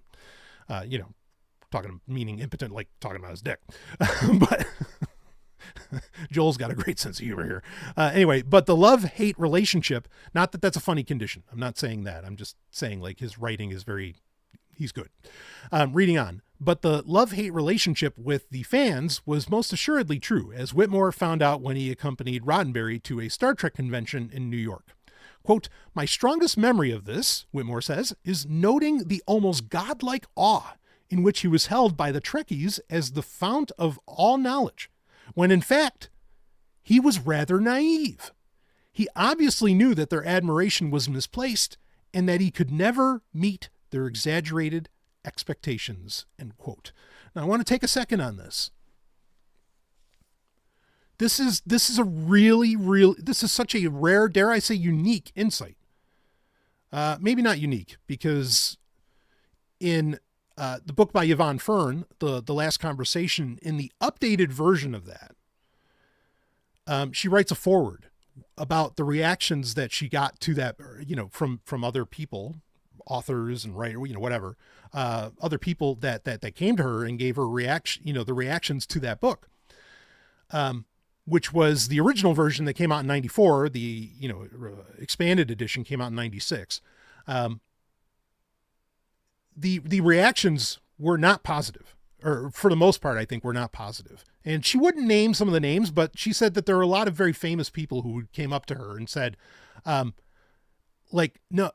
Meaning impotent, like talking about his dick. But Joel's got a great sense of humor here. Anyway, but the love-hate relationship, not that that's a funny condition. I'm not saying that. I'm just saying, like, his writing is he's good. Reading on. But the love-hate relationship with the fans was most assuredly true, as Whitmore found out when he accompanied Roddenberry to a Star Trek convention in New York. Quote, my strongest memory of this, Whitmore says, is noting the almost godlike awe in which he was held by the Trekkies as the fount of all knowledge, when in fact, he was rather naive. He obviously knew that their admiration was misplaced and that he could never meet their exaggerated expectations, end quote. Now I want to take a second on this. This is a really, this is such a rare, dare I say, unique insight. Maybe not unique, because in the book by Yvonne Fern, the Last Conversation, in the updated version of that, she writes a foreword about the reactions that she got to that, from other people, authors and writer, whatever, other people that came to her and gave her the reactions to that book. which was the original version that came out in 94. The, expanded edition came out in 96. The reactions were not positive, or for the most part, I think were not positive. And she wouldn't name some of the names, but she said that there were a lot of very famous people who came up to her and said, no,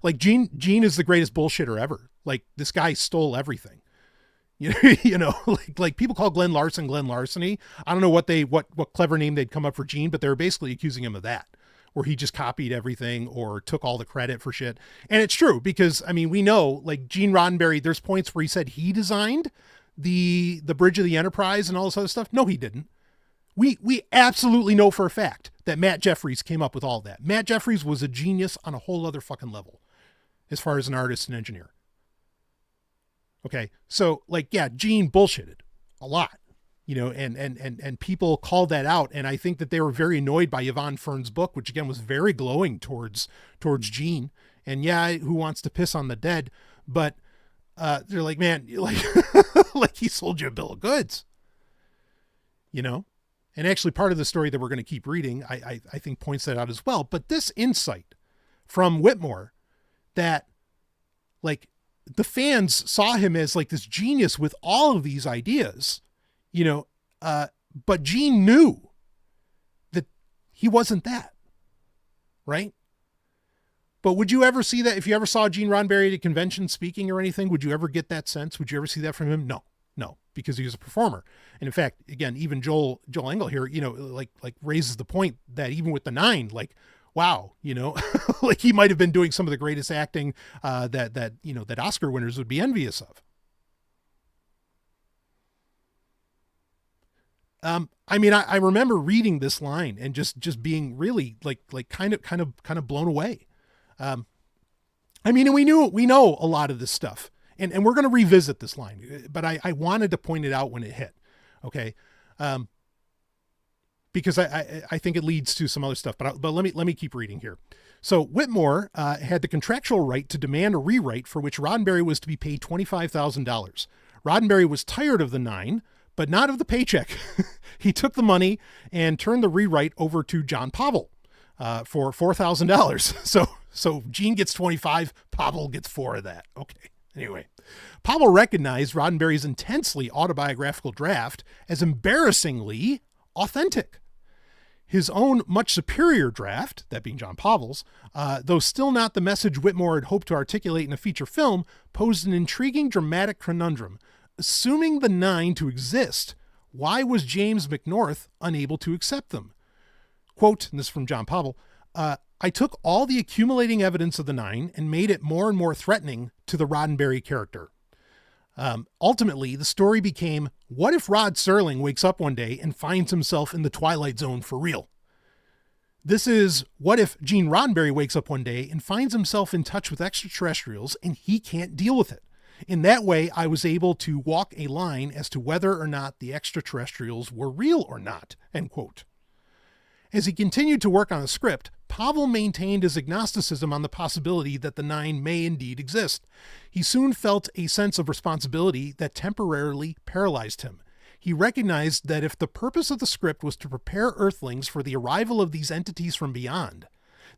like Gene is the greatest bullshitter ever. Like, this guy stole everything. Like people call Glenn Larceny. I don't know what clever name they'd come up for Gene, but they were basically accusing him of that, where he just copied everything or took all the credit for shit. And it's true, because we know, like, Gene Roddenberry, there's points where he said he designed the bridge of the Enterprise and all this other stuff. No, he didn't. We absolutely know for a fact that Matt Jeffries came up with all that. Matt Jeffries was a genius on a whole other fucking level as far as an artist and engineer. Okay. So, like, yeah, Gene bullshitted a lot, and people called that out. And I think that they were very annoyed by Yvonne Fern's book, which again was very glowing towards Gene. And yeah, who wants to piss on the dead? But they're like, man, like, like he sold you a bill of goods, And actually part of the story that we're going to keep reading, I think points that out as well. But this insight from Whitmore that, like, the fans saw him as like this genius with all of these ideas, but Gene knew that he wasn't that, right? But would you ever see that if you ever saw Gene Roddenberry at a convention speaking or anything? Would you ever get that sense? Would you ever see that from him? No, because he was a performer. And in fact, again, even Joel Engel here, like raises the point that even with the 9, like, wow, like he might've been doing some of the greatest acting that Oscar winners would be envious of. I remember reading this line and just being really like kind of blown away. And we know a lot of this stuff, and we're going to revisit this line, but I wanted to point it out when it hit. Okay. Because I think it leads to some other stuff, but let me keep reading here. So Whitmore had the contractual right to demand a rewrite for which Roddenberry was to be paid $25,000. Roddenberry was tired of the 9, but not of the paycheck. He took the money and turned the rewrite over to John Pavel for $4,000. So Gene gets 25, Pavel gets 4 of that. Okay. Anyway, Pavel recognized Roddenberry's intensely autobiographical draft as embarrassingly authentic. His own much superior draft, that being John Pavel's, though still not the message Whitmore had hoped to articulate in a feature film, posed an intriguing dramatic conundrum. Assuming the 9 to exist, why was James McNorth unable to accept them? Quote, and this is from John Pavel, I took all the accumulating evidence of the 9 and made it more and more threatening to the Roddenberry character. Ultimately, the story became, what if Rod Serling wakes up one day and finds himself in the Twilight Zone for real? This is, what if Gene Roddenberry wakes up one day and finds himself in touch with extraterrestrials and he can't deal with it? In that way, I was able to walk a line as to whether or not the extraterrestrials were real or not, end quote. As he continued to work on the script, Pavel maintained his agnosticism on the possibility that the 9 may indeed exist. He soon felt a sense of responsibility that temporarily paralyzed him. He recognized that if the purpose of the script was to prepare Earthlings for the arrival of these entities from beyond,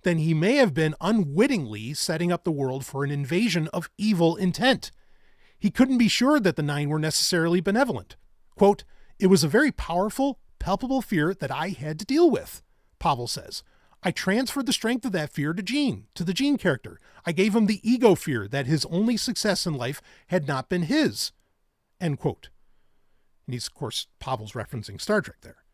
then he may have been unwittingly setting up the world for an invasion of evil intent. He couldn't be sure that the 9 were necessarily benevolent. Quote, it was a very powerful, palpable fear that I had to deal with, Pavel says. I transferred the strength of that fear to the Gene character. I gave him the ego fear that his only success in life had not been his, end quote. And he's, of course, Pavel's referencing Star Trek there.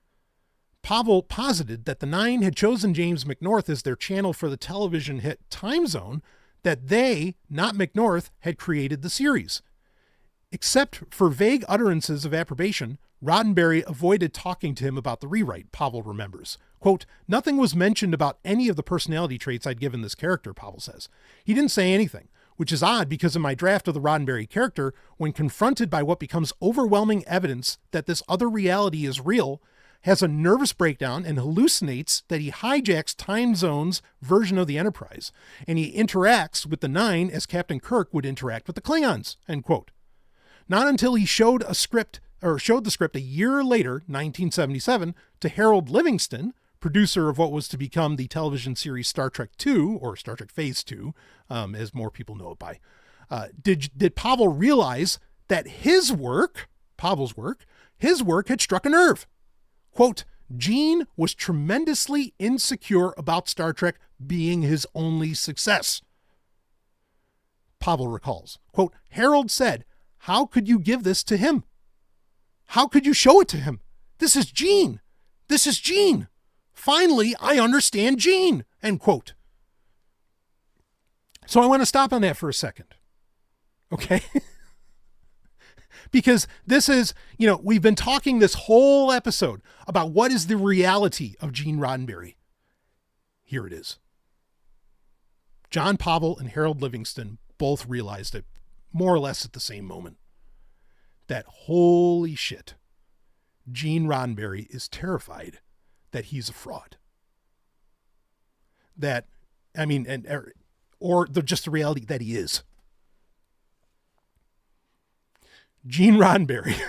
Pavel posited that the 9 had chosen James McNorth as their channel for the television hit Time Zone, that they, not McNorth, had created the series. Except for vague utterances of approbation, Roddenberry avoided talking to him about the rewrite, Pavel remembers. Quote, nothing was mentioned about any of the personality traits I'd given this character, Pavel says. He didn't say anything, which is odd because in my draft of the Roddenberry character, when confronted by what becomes overwhelming evidence that this other reality is real, has a nervous breakdown and hallucinates that he hijacks Time Zone's version of the Enterprise, and he interacts with the 9 as Captain Kirk would interact with the Klingons, end quote. Not until he showed a script showed the script a year later, 1977, to Harold Livingston, producer of what was to become the television series Star Trek II, or Star Trek Phase II, as more people know it by. Did Pavel realize that Pavel's work had struck a nerve? Quote, Gene was tremendously insecure about Star Trek being his only success. Pavel recalls, quote, Harold said, how could you give this to him? How could you show it to him? This is Gene. This is Gene. Finally, I understand Gene, end quote. So I want to stop on that for a second. Okay? Because this is, we've been talking this whole episode about what is the reality of Gene Roddenberry. Here it is. John Pavel and Harold Livingston both realized it more or less at the same moment. That holy shit, Gene Roddenberry is terrified that he's a fraud. Just the reality that he is. Gene Roddenberry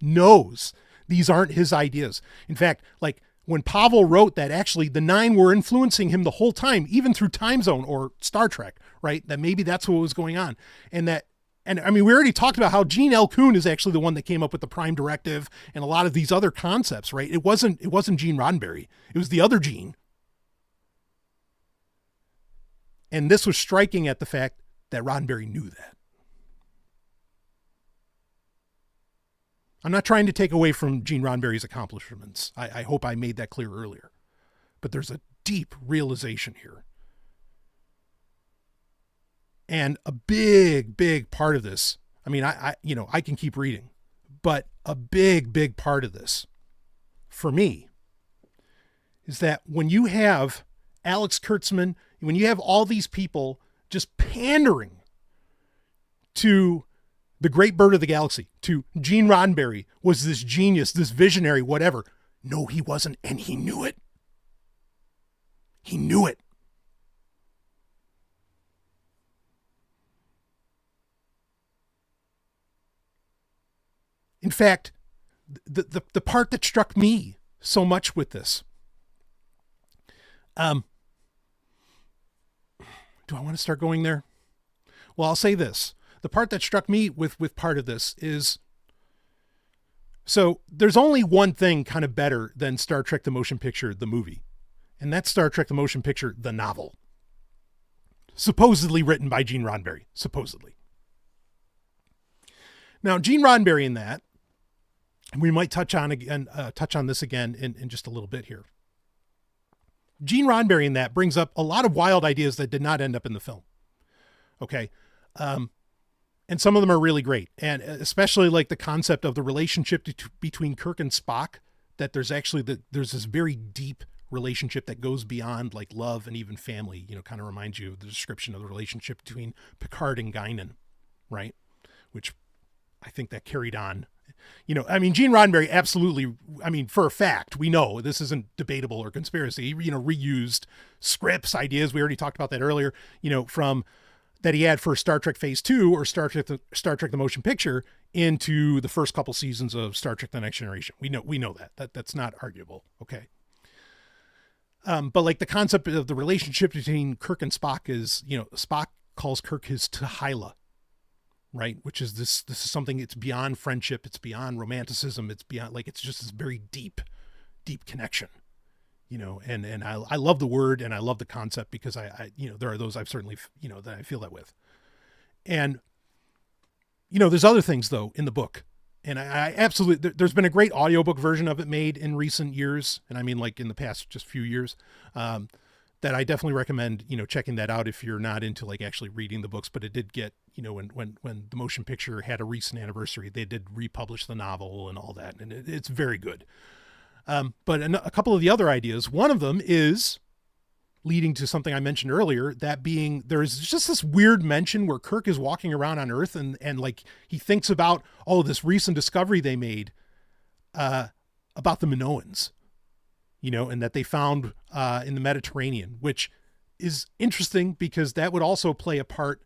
knows these aren't his ideas. In fact, like when Pavel wrote that, actually the Nine were influencing him the whole time, even through Time Zone or Star Trek, right? That maybe that's what was going on. We already talked about how Gene L. Kuhn is actually the one that came up with the Prime Directive and a lot of these other concepts, right? It wasn't Gene Roddenberry. It was the other Gene. And this was striking at the fact that Roddenberry knew that. I'm not trying to take away from Gene Roddenberry's accomplishments. I hope I made that clear earlier. But there's a deep realization here. And a big, big part of this, I can keep reading, but a big, big part of this for me is that when you have Alex Kurtzman, when you have all these people just pandering to the great bird of the galaxy, to Gene Roddenberry was this genius, this visionary, whatever. No, he wasn't. And he knew it. He knew it. In fact, the part that struck me so much with this, do I want to start going there? Well, I'll say this. The part that struck me with part of this is, so there's only one thing kind of better than Star Trek the Motion Picture, the movie. And that's Star Trek the Motion Picture, the novel. Supposedly written by Gene Roddenberry. Supposedly. Now, Gene Roddenberry in that, we might touch on this again in just a little bit here. Gene Roddenberry in that brings up a lot of wild ideas that did not end up in the film. Okay. And some of them are really great. And especially like the concept of the relationship between Kirk and Spock, that there's this very deep relationship that goes beyond like love and even family, kind of reminds you of the description of the relationship between Picard and Guinan, right? Which I think that carried on. Gene Roddenberry absolutely, for a fact, we know this isn't debatable or conspiracy, he, reused scripts, ideas. We already talked about that earlier, from that he had for Star Trek Phase 2 or Star Trek the Motion Picture into the first couple seasons of Star Trek The Next Generation. We know that's not arguable. Okay. But like the concept of the relationship between Kirk and Spock is, Spock calls Kirk his T'Hyla, right? Which is this is something, it's beyond friendship. It's beyond romanticism. It's beyond, like, it's just this very deep, deep connection, and I love the word and I love the concept because I there are those I've certainly, that I feel that with. And, there's other things though in the book, and I absolutely, there's been a great audiobook version of it made in recent years. And like in the past, just few years, that I definitely recommend, checking that out if you're not into like actually reading the books. But it did get, when the motion picture had a recent anniversary, they did republish the novel and all that. And it's very good. But a couple of the other ideas, one of them is leading to something I mentioned earlier, that being, there's just this weird mention where Kirk is walking around on Earth and like he thinks about, this recent discovery they made, about the Minoans, and that they found, in the Mediterranean, which is interesting because that would also play a part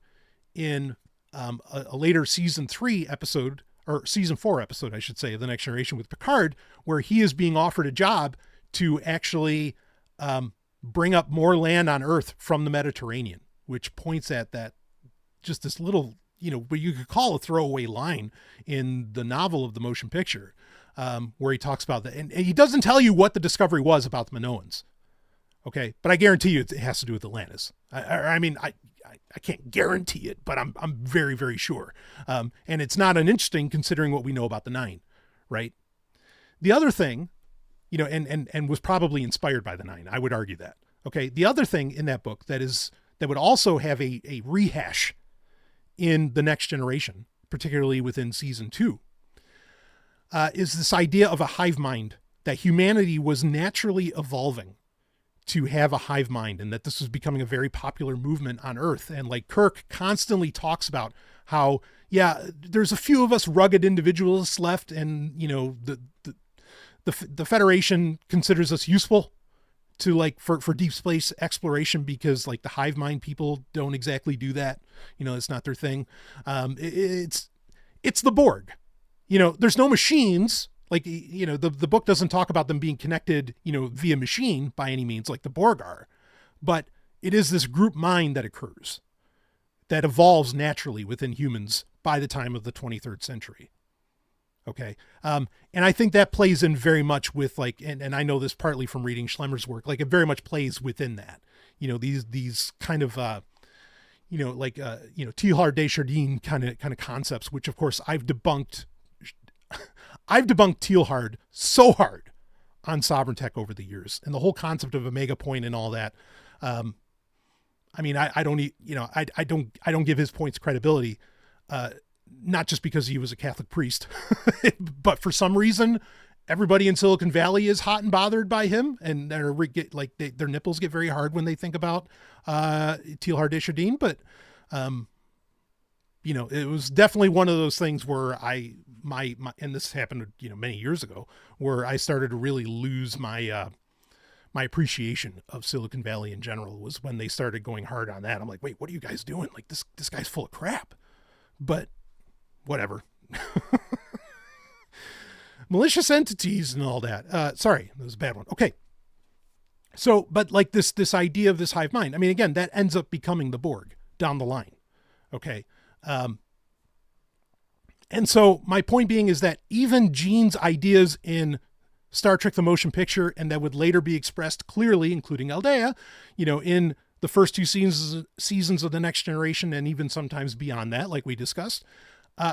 in, a later season 3 episode or season 4 episode, I should say, of The Next Generation with Picard, where he is being offered a job to actually bring up more land on Earth from the Mediterranean, which points at that, just this little, what you could call a throwaway line in the novel of the motion picture, where he talks about that. And he doesn't tell you what the discovery was about the Minoans. Okay. But I guarantee you it has to do with Atlantis. I can't guarantee it, but I'm very, very sure. And it's not uninteresting considering what we know about the Nine, right? The other thing, and was probably inspired by the Nine, I would argue that. Okay. The other thing in that book that would also have a rehash in The Next Generation, particularly within season 2, is this idea of a hive mind, that humanity was naturally evolving to have a hive mind, and that this was becoming a very popular movement on Earth. And like Kirk constantly talks about how, there's a few of us rugged individuals left, and the Federation considers us useful to like for deep space exploration, because like the hive mind people don't exactly do that. It's not their thing. It's the Borg. There's no machines. Like, the book doesn't talk about them being connected, via machine by any means, like the Borg are, but it is this group mind that occurs, that evolves naturally within humans by the time of the 23rd century. Okay. And I think that plays in very much with like, and I know this partly from reading Schlemmer's work, like it very much plays within that, these kind of, Teilhard de Chardin kind of concepts, which of course I've debunked Teilhard so hard on Sovereign Tech over the years, and the whole concept of Omega Point and all that. I don't give his points credibility, not just because he was a Catholic priest, but for some reason, everybody in Silicon Valley is hot and bothered by him, and their nipples get very hard when they think about Teilhard de Chardin. But it was definitely one of those things where my and this happened, many years ago, where I started to really lose my appreciation of Silicon Valley in general, was when they started going hard on that. I'm like, wait, what are you guys doing? Like this guy's full of crap. But whatever. Malicious entities and all that. Sorry, that was a bad one. Okay. So, but like this idea of this hive mind, I mean, again, that ends up becoming the Borg down the line. Okay. And so my point being is that even Gene's ideas in Star Trek, the motion picture, and that would later be expressed clearly, including Aldea, in the first 2 seasons of The Next Generation, and even sometimes beyond that, like we discussed,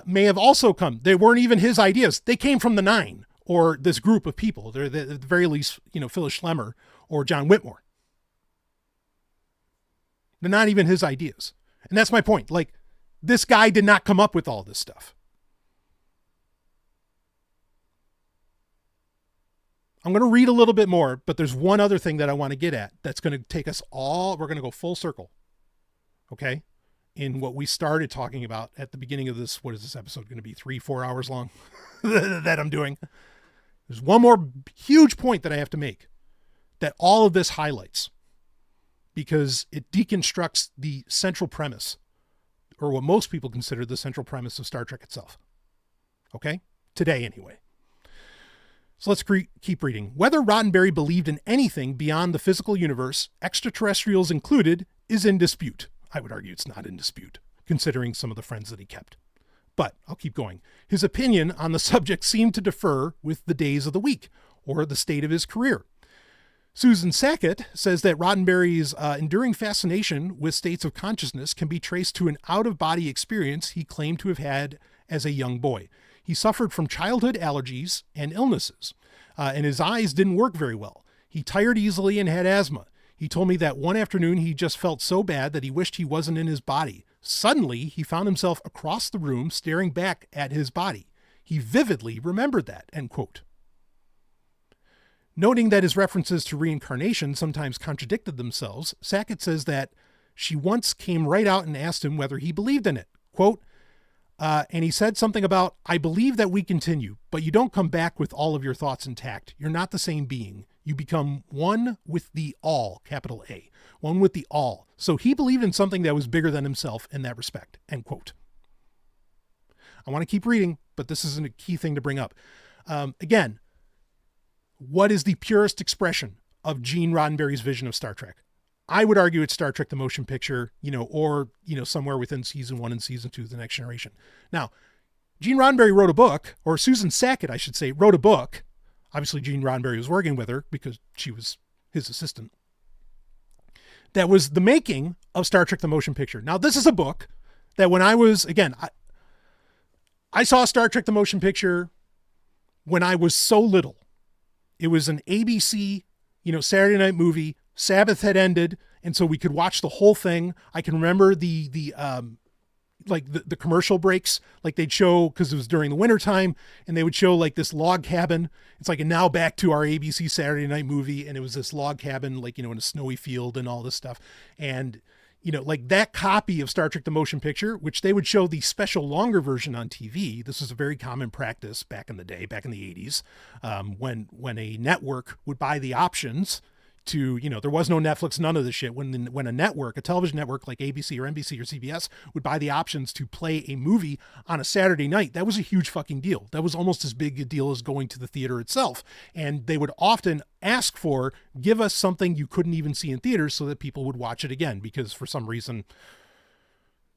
may have also come. They weren't even his ideas. They came from the Nine, or this group of people. They're at the very least, Phyllis Schlemmer or John Whitmore. They're not even his ideas. And that's my point. Like, this guy did not come up with all this stuff. I'm going to read a little bit more, but there's one other thing that I want to get at that's going to take us all, we're going to go full circle. Okay. In what we started talking about at the beginning of this, what is this episode going to be? 3-4 hours long that I'm doing. There's one more huge point that I have to make that all of this highlights, because it deconstructs the central premise, or what most people consider the central premise of Star Trek itself. Okay. Today, anyway. So let's keep reading. Whether Roddenberry believed in anything beyond the physical universe, extraterrestrials included, is in dispute. I would argue it's not in dispute, considering some of the friends that he kept. But I'll keep going. His opinion on the subject seemed to differ with the days of the week, or the state of his career. Susan Sackett says that Roddenberry's enduring fascination with states of consciousness can be traced to an out-of-body experience he claimed to have had as a young boy. He suffered from childhood allergies and illnesses, and his eyes didn't work very well. He tired easily and had asthma. He told me that one afternoon he just felt so bad that he wished he wasn't in his body. Suddenly, he found himself across the room staring back at his body. He vividly remembered that, end quote. Noting that his references to reincarnation sometimes contradicted themselves, Sackett says that she once came right out and asked him whether he believed in it. Quote, and he said something about, I believe that we continue, but you don't come back with all of your thoughts intact. You're not the same being. You become one with the all, capital A, one with the all. So he believed in something that was bigger than himself in that respect, end quote. I want to keep reading, but this isn't a key thing to bring up. Again, what is the purest expression of Gene Roddenberry's vision of Star Trek? I would argue it's Star Trek, the motion picture, or, somewhere within season 1 and season 2 of The Next Generation. Now, Gene Roddenberry wrote a book, or Susan Sackett, I should say, wrote a book. Obviously, Gene Roddenberry was working with her because she was his assistant. That was the making of Star Trek, the motion picture. Now, this is a book that when I was, again, I saw Star Trek, the motion picture when I was so little. It was an ABC, Saturday night movie. Sabbath had ended, and so we could watch the whole thing. I can remember the commercial breaks, like they'd show, because it was during the winter time, and they would show like this log cabin. It's like, and now back to our ABC Saturday night movie, and it was this log cabin, like, in a snowy field and all this stuff. And, like that copy of Star Trek, the motion picture, which they would show the special longer version on TV. This was a very common practice back in the day, back in the 80s, when a network would buy the options to, there was no Netflix, none of this shit. When a network, a television network like ABC or NBC or CBS would buy the options to play a movie on a Saturday night, that was a huge fucking deal. That was almost as big a deal as going to the theater itself. And they would often ask for, give us something you couldn't even see in theaters so that people would watch it again, because for some reason,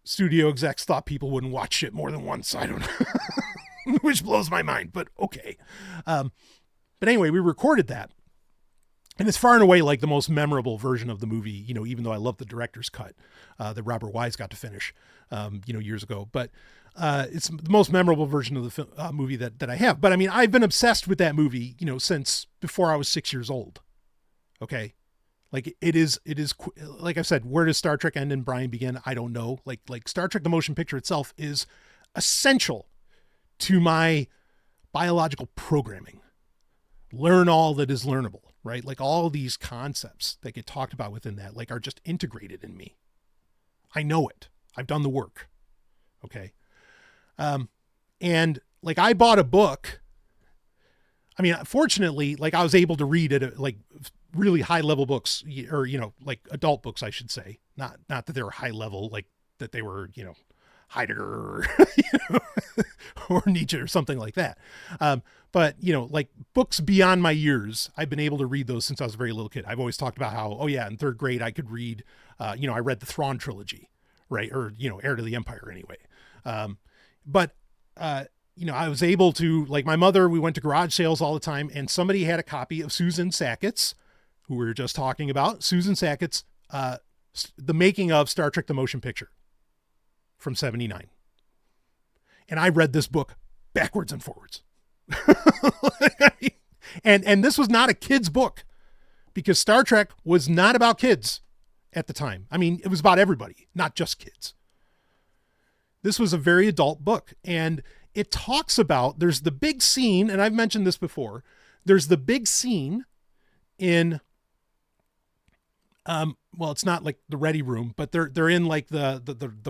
studio execs thought people wouldn't watch shit more than once. I don't know, which blows my mind, but okay. But anyway, we recorded that. And it's far and away like the most memorable version of the movie, even though I love the director's cut that Robert Wise got to finish, years ago. But it's the most memorable version of the movie that I have. But I mean, I've been obsessed with that movie, since before I was 6 years old. Okay. Like it is, like I said, where does Star Trek end and Brian begin? I don't know. Like Star Trek, the motion picture itself is essential to my biological programming. Learn all that is learnable. Right? Like all these concepts that get talked about within that, like, are just integrated in me. I know it. I've done the work. Okay. And like I bought a book. I mean, fortunately, like I was able to read it, like really high level books, or, like adult books, I should say. Not that they were high level, like that they were, Heidegger or, or Nietzsche or something like that. But, like books beyond my years, I've been able to read those since I was a very little kid. I've always talked about how, in third grade, I could read, I read the Thrawn trilogy, right? Or, Heir to the Empire anyway. But I was able to, like my mother, we went to garage sales all the time, and somebody had a copy of Susan Sackett's, who we were just talking about, Susan Sackett's, The Making of Star Trek, the Motion Picture from 79. And I read this book backwards and forwards. and this was not a kid's book, because Star Trek was not about kids at the time. I mean, it was about everybody, not just kids. This was a very adult book, and it talks about, there's the big scene, and I've mentioned this before, there's the big scene in, well, it's not like the ready room, but they're in like the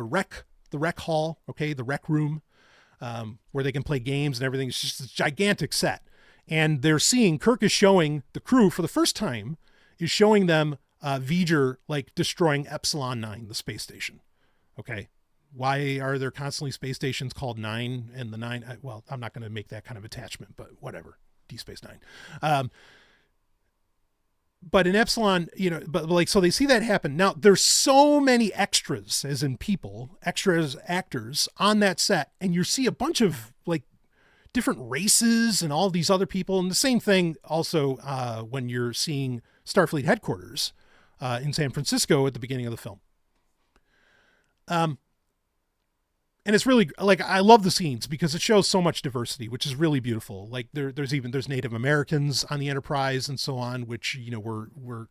rec hall, okay, the rec room, where they can play games and everything. It's just a gigantic set. And Kirk is showing the crew for the first time, is showing them V'ger like destroying Epsilon 9, the space station. Okay. Why are there constantly space stations called 9 and the 9? Well, I'm not going to make that kind of attachment, but whatever. Deep Space Nine. But in Epsilon, but like, so they see that happen. Now there's so many extras, as in people, extras, actors on that set. And you see a bunch of like different races and all these other people. And the same thing also when you're seeing Starfleet headquarters in San Francisco at the beginning of the film. And it's really like, I love the scenes because it shows so much diversity, which is really beautiful. Like there's Native Americans on the Enterprise and so on, which, were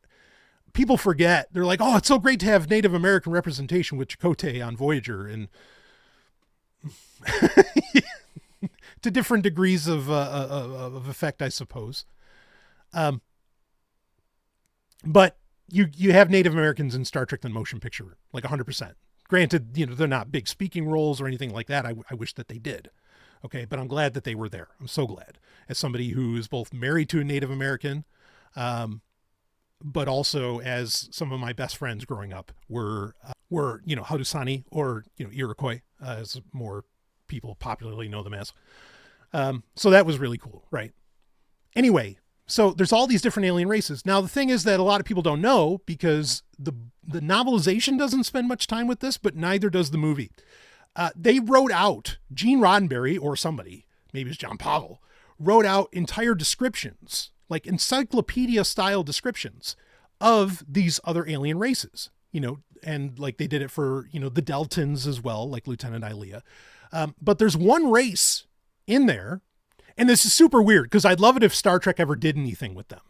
people forget. They're like, oh, it's so great to have Native American representation with Chakotay on Voyager, and to different degrees of effect, I suppose. But you have Native Americans in Star Trek the Motion Picture, like 100%. Granted, they're not big speaking roles or anything like that. I wish that they did. Okay. But I'm glad that they were there. I'm so glad, as somebody who is both married to a Native American, but also as some of my best friends growing up were Haudenosaunee or, Iroquois, as more people popularly know them as. So that was really cool, right? Anyway, so there's all these different alien races. Now, the thing is that a lot of people don't know, because the novelization doesn't spend much time with this, but neither does the movie. They wrote out, Gene Roddenberry or somebody, maybe it's John Pavel, wrote out entire descriptions, like encyclopedia style descriptions of these other alien races, and like they did it for, the Deltans as well, like Lieutenant Ilea. But there's one race in there, and this is super weird because I'd love it if Star Trek ever did anything with them.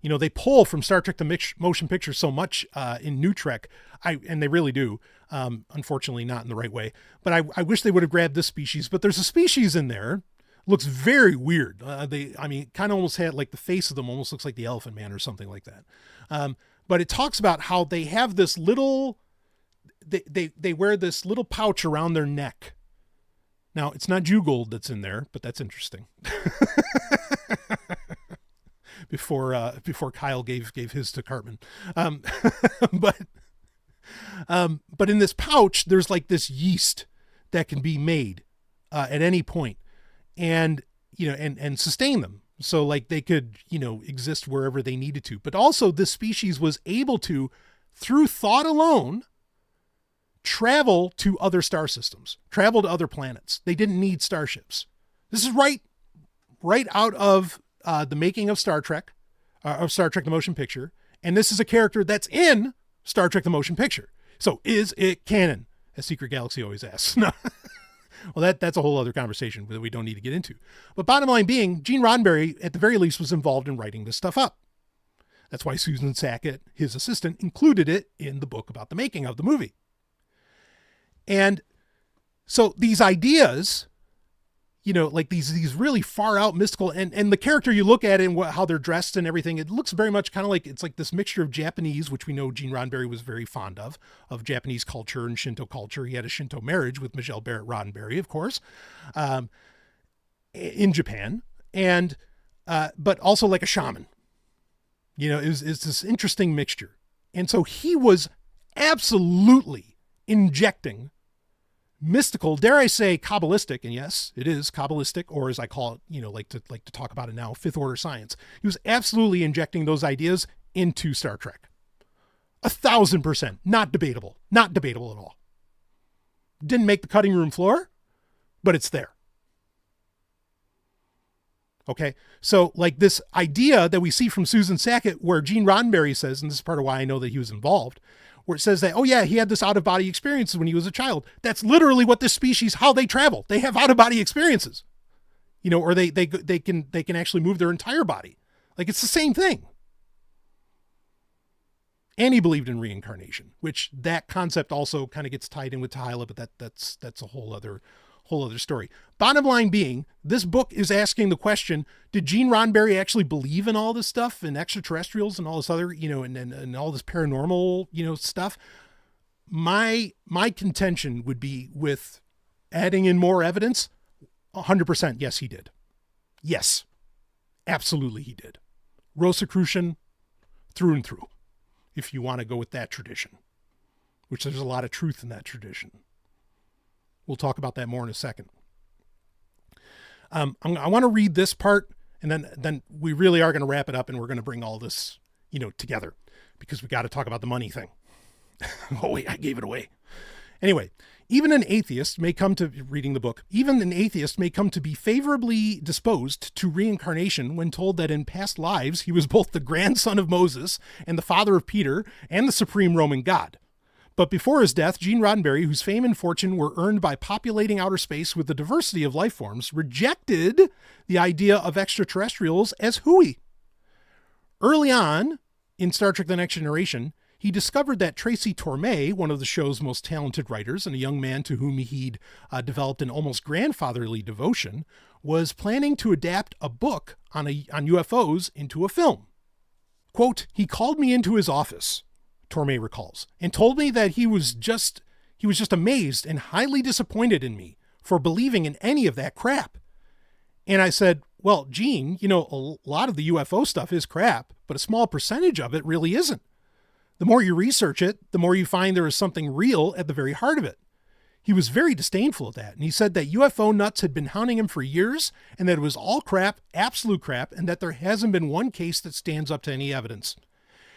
They pull from Star Trek the motion picture so much in New Trek, and they really do. Unfortunately, not in the right way. But I wish they would have grabbed this species. But there's a species in there, looks very weird. Kind of almost had like the face of them almost looks like the Elephant Man or something like that. But it talks about how they have this little, they wear this little pouch around their neck. Now, it's not Jugold that's in there, but that's interesting. Before Kyle gave his to Cartman. But in this pouch, there's like this yeast that can be made at any point and sustain them. So like they could, exist wherever they needed to. But also this species was able to, through thought alone, travel to other star systems, travel to other planets. They didn't need starships. This is right out of the making of Star Trek, the motion picture. And this is a character that's in Star Trek, the motion picture. So is it canon? As Secret Galaxy always asks. No. Well, that's a whole other conversation that we don't need to get into. But bottom line being, Gene Roddenberry, at the very least, was involved in writing this stuff up. That's why Susan Sackett, his assistant, included it in the book about the making of the movie. And so these ideas, like these really far out mystical, and the character, you look at it and how they're dressed and everything, it looks very much kind of like, it's like this mixture of Japanese, which we know Gene Roddenberry was very fond of Japanese culture and Shinto culture. He had a Shinto marriage with Michelle Barrett Roddenberry, of course, in Japan, and but also like a shaman. It's this interesting mixture. And so he was absolutely injecting mystical, dare I say, Kabbalistic, and yes, it is Kabbalistic, or as I call it, like to talk about it now, fifth order science. He was absolutely injecting those ideas into Star Trek. 1,000%, not debatable at all. Didn't make the cutting room floor, but it's there. Okay, so like this idea that we see from Susan Sackett, where Gene Roddenberry says, and this is part of why I know that he was involved, where it says that, oh yeah, he had this out-of-body experiences when he was a child. That's literally what this species, how they travel. They have out-of-body experiences, or they can actually move their entire body. Like it's the same thing. And he believed in reincarnation, which that concept also kind of gets tied in with Tyler, but that's a whole other story. Bottom line being, this book is asking the question, did Gene Roddenberry actually believe in all this stuff and extraterrestrials and all this other, and all this paranormal, stuff? My contention would be, with adding in more evidence, 100%. Yes, he did. Yes, absolutely. He did. Rosicrucian through and through, if you want to go with that tradition, which there's a lot of truth in that tradition. We'll talk about that more in a second. I want to read this part, and then we really are going to wrap it up, and we're going to bring all this, together, because we got to talk about the money thing. Oh wait, I gave it away. Anyway, even an atheist may come to be favorably disposed to reincarnation when told that in past lives he was both the grandson of Moses and the father of Peter and the supreme Roman god. But before his death, Gene Roddenberry, whose fame and fortune were earned by populating outer space with the diversity of life forms, rejected the idea of extraterrestrials as hooey. Early on in Star Trek The Next Generation, he discovered that Tracy Torme, one of the show's most talented writers and a young man to whom he'd developed an almost grandfatherly devotion, was planning to adapt a book on UFOs into a film. Quote, he called me into his office, Torme recalls, and told me that he was just amazed and highly disappointed in me for believing in any of that crap. And I said, well, Gene, a lot of the UFO stuff is crap, but a small percentage of it really isn't. The more you research it, the more you find there is something real at the very heart of it. He was very disdainful of that, and he said that UFO nuts had been hounding him for years and that it was all crap, absolute crap, and that there hasn't been one case that stands up to any evidence.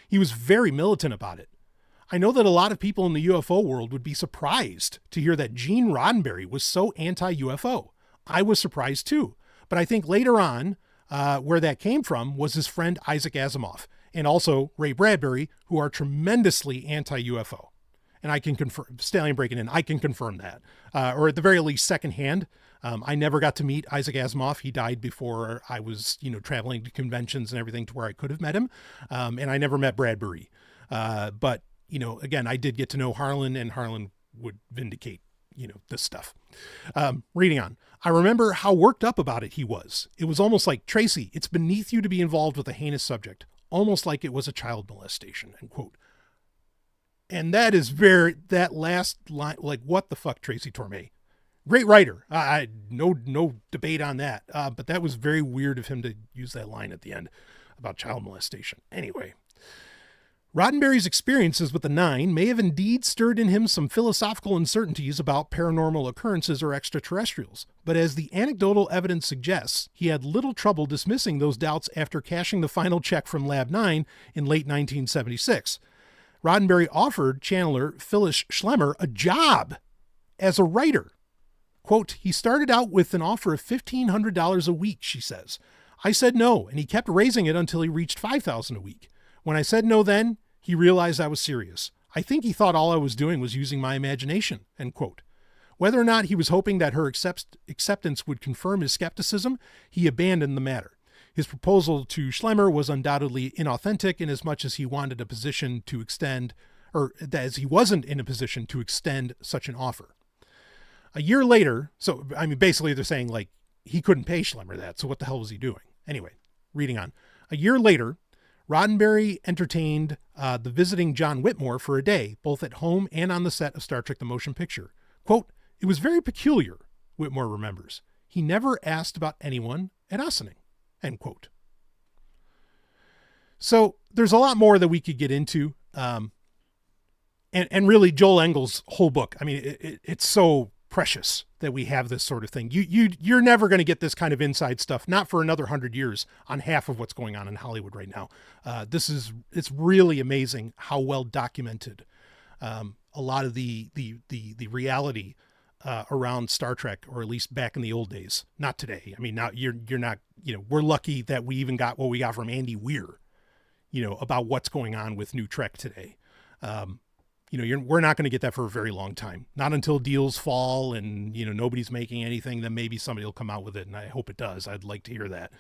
He was very militant about it. I know that a lot of people in the UFO world would be surprised to hear that Gene Roddenberry was so anti-UFO. I was surprised too, but I think later on, where that came from was his friend Isaac Asimov and also Ray Bradbury, who are tremendously anti-UFO. And I can confirm, Stallion breaking in, I can confirm that. Or at the very least, secondhand. I never got to meet Isaac Asimov. He died before I was, traveling to conventions and everything to where I could have met him. And I never met Bradbury. But, again, I did get to know Harlan, and Harlan would vindicate, this stuff. Reading on. I remember how worked up about it he was. It was almost like, Tracy, it's beneath you to be involved with a heinous subject. Almost like it was a child molestation, end quote. And that is that last line, like, what the fuck, Tracy Torme? Great writer. No debate on that. But that was very weird of him to use that line at the end about child molestation. Anyway, Roddenberry's experiences with the Nine may have indeed stirred in him some philosophical uncertainties about paranormal occurrences or extraterrestrials. But as the anecdotal evidence suggests, he had little trouble dismissing those doubts after cashing the final check from Lab 9 in late 1976. Roddenberry offered Chandler Phyllis Schlemmer a job as a writer. Quote, he started out with an offer of $1,500 a week, she says. I said no, and he kept raising it until he reached $5,000 a week. When I said no then, he realized I was serious. I think he thought all I was doing was using my imagination, end quote. Whether or not he was hoping that her acceptance would confirm his skepticism, he abandoned the matter. His proposal to Schlemmer was undoubtedly inauthentic in as much as he wanted a position to extend, or as he wasn't in a position to extend such an offer. A year later, so, basically they're saying, like, he couldn't pay Schlemmer that, so what the hell was he doing? Anyway, reading on. A year later, Roddenberry entertained the visiting John Whitmore for a day, both at home and on the set of Star Trek The Motion Picture. Quote, it was very peculiar, Whitmore remembers. He never asked about anyone at Ossining. End quote. So there's a lot more that we could get into. And really Joel Engel's whole book. It's so precious that we have this sort of thing. You're never going to get this kind of inside stuff, not for another 100 years, on half of what's going on in Hollywood right now. It's really amazing how well documented a lot of the reality around Star Trek, or at least back in the old days. Not today. Now you're not, we're lucky that we even got what we got from Andy Weir, about what's going on with New Trek today. We're not going to get that for a very long time. Not until deals fall and, nobody's making anything, then maybe somebody will come out with it. And I hope it does. I'd like to hear that.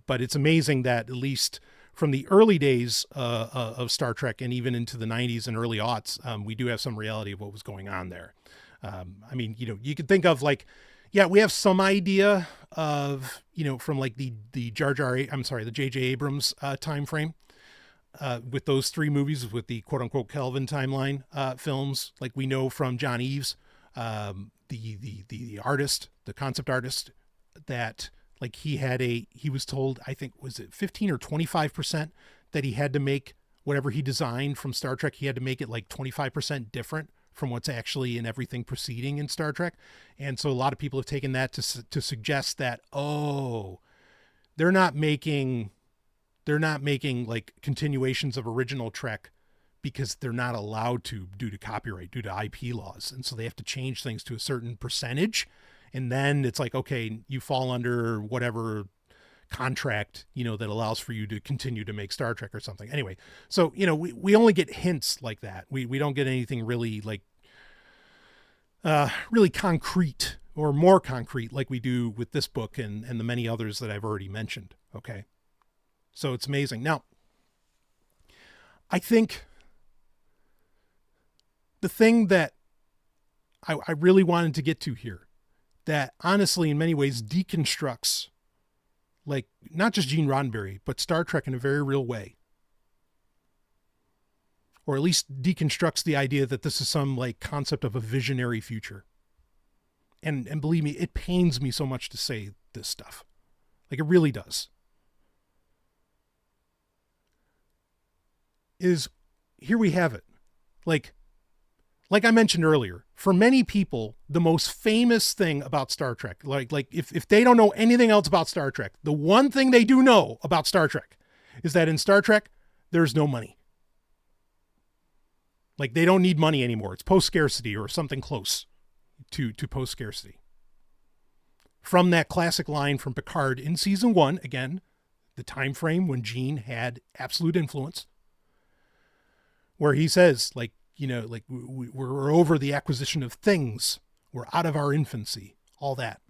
But it's amazing that at least from the early days of Star Trek and even into the 90s and early aughts, we do have some reality of what was going on there. You could think of we have some idea of, from like the J.J. Abrams time frame. With those three movies, with the quote unquote Kelvin timeline films, like we know from John Eves, the artist, the concept artist, that like he was told, I think, was it 15 or 25% that he had to make whatever he designed from Star Trek, he had to make it like 25% different from what's actually in everything preceding in Star Trek. And so a lot of people have taken that to suggest that, they're not making like continuations of original Trek because they're not allowed to due to copyright, due to IP laws. And so they have to change things to a certain percentage. And then it's like, okay, you fall under whatever contract, that allows for you to continue to make Star Trek or something. Anyway, so, we only get hints like that. We don't get anything really like, really concrete or more concrete like we do with this book and the many others that I've already mentioned. Okay. So it's amazing. Now, I think the thing that I really wanted to get to here, that honestly, in many ways, deconstructs, like, not just Gene Roddenberry, but Star Trek in a very real way. Or at least deconstructs the idea that this is some, like, concept of a visionary future. And believe me, it pains me so much to say this stuff. Like, it really does. Here we have it. Like Like I mentioned earlier, for many people, the most famous thing about Star Trek, like if they don't know anything else about Star Trek, the one thing they do know about Star Trek is that in Star Trek, there's no money. Like they don't need money anymore. It's post-scarcity or something close to post-scarcity. From that classic line from Picard in season 1, again, the time frame when Gene had absolute influence, where he says, like, you know, like we're over the acquisition of things. We're out of our infancy, all that.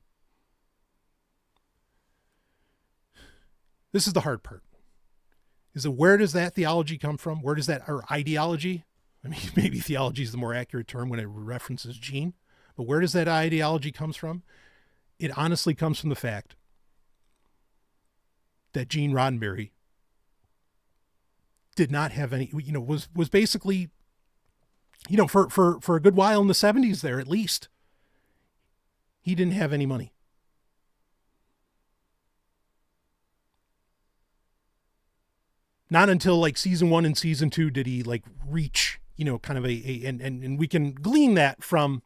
This is the hard part. Is that where does that theology come from? Where does that, or ideology? I mean, maybe theology is the more accurate term when it references Gene, but where does that ideology comes from? It honestly comes from the fact that Gene Roddenberry did not have any, you know, was basically, you know, for a good while in the 70s there, at least, he didn't have any money. Not until like season 1 and season 2 did he like reach, you know, kind of and we can glean that from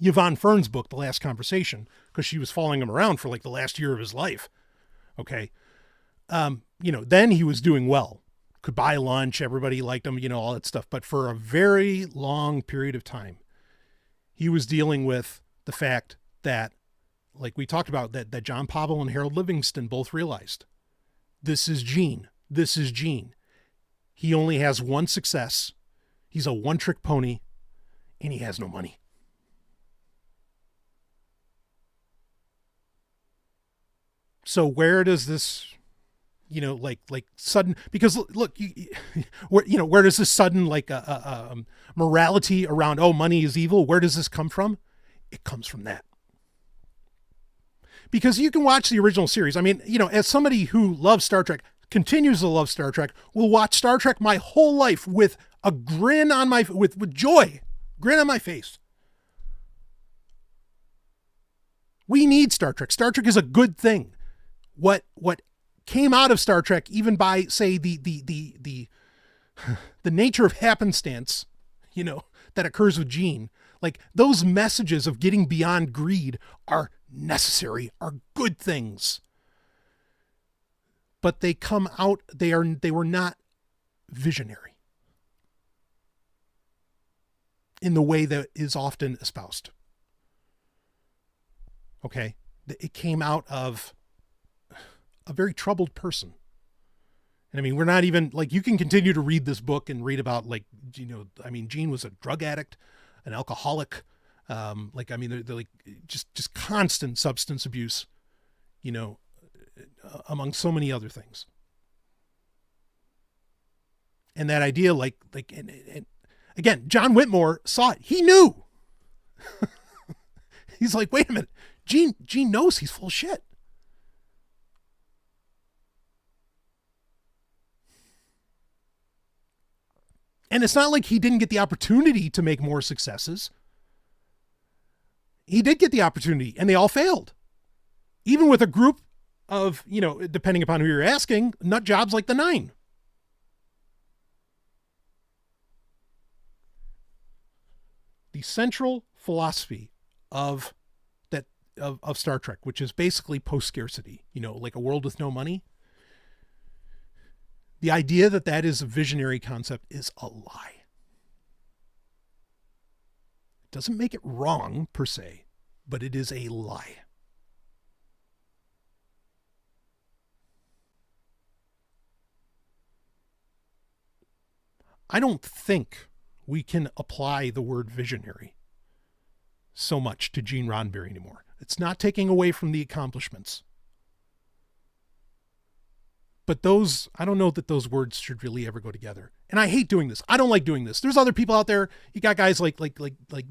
Yvonne Fern's book, The Last Conversation, because she was following him around for like the last year of his life. Okay. You know, then he was doing well, could buy lunch. Everybody liked him, you know, all that stuff. But for a very long period of time, he was dealing with the fact that, like we talked about, that John Pavel and Harold Livingston both realized, this is Gene. This is Gene. He only has one success. He's a one-trick pony, and he has no money. So where does this, you know, like sudden, because look, where does this sudden like morality around, oh, money is evil? Where does this come from? It comes from that. Because you can watch the original series. I mean, you know, as somebody who loves Star Trek, continues to love Star Trek, will watch Star Trek my whole life with a grin on my, with joy, grin on my face. We need Star Trek. Star Trek is a good thing. What came out of Star Trek, even by, say, the nature of happenstance, you know, that occurs with Gene, like those messages of getting beyond greed are necessary, are good things. But they come out, they were not visionary in the way that is often espoused. Okay? It came out of a very troubled person. And I mean, we're not even, like, you can continue to read this book and read about, like, you know, I mean, Gene was a drug addict, an alcoholic, like, I mean, they're like just constant substance abuse, you know, among so many other things. And that idea, and again, John Whitmore saw it. He knew. He's like, wait a minute. Gene knows he's full of shit. And it's not like he didn't get the opportunity to make more successes. He did get the opportunity, and they all failed. Even with a group of, you know, depending upon who you're asking, nut jobs like the 9. The central philosophy of Star Trek, which is basically post-scarcity, you know, like a world with no money. The idea that is a visionary concept is a lie. It doesn't make it wrong per se, but it is a lie. I don't think we can apply the word visionary so much to Gene Roddenberry anymore. It's not taking away from the accomplishments. But those, I don't know that those words should really ever go together. And I hate doing this. I don't like doing this. There's other people out there. You got guys like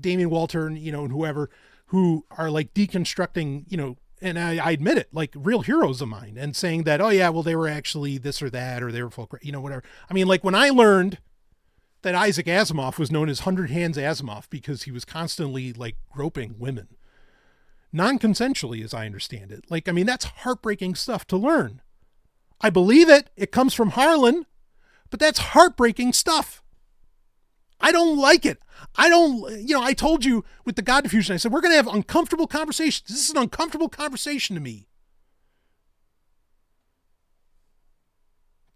Damien Walter and, you know, and whoever, who are like deconstructing, you know, and I admit it, like real heroes of mine, and saying that, oh yeah, well, they were actually this or that, or they were full, you know, whatever. I mean, like when I learned that Isaac Asimov was known as 100 Hands Asimov because he was constantly like groping women, non-consensually, as I understand it. Like, I mean, that's heartbreaking stuff to learn. I believe it. It comes from Harlan, but that's heartbreaking stuff. I don't like it. I told you with the God diffusion, I said, we're going to have uncomfortable conversations. This is an uncomfortable conversation to me.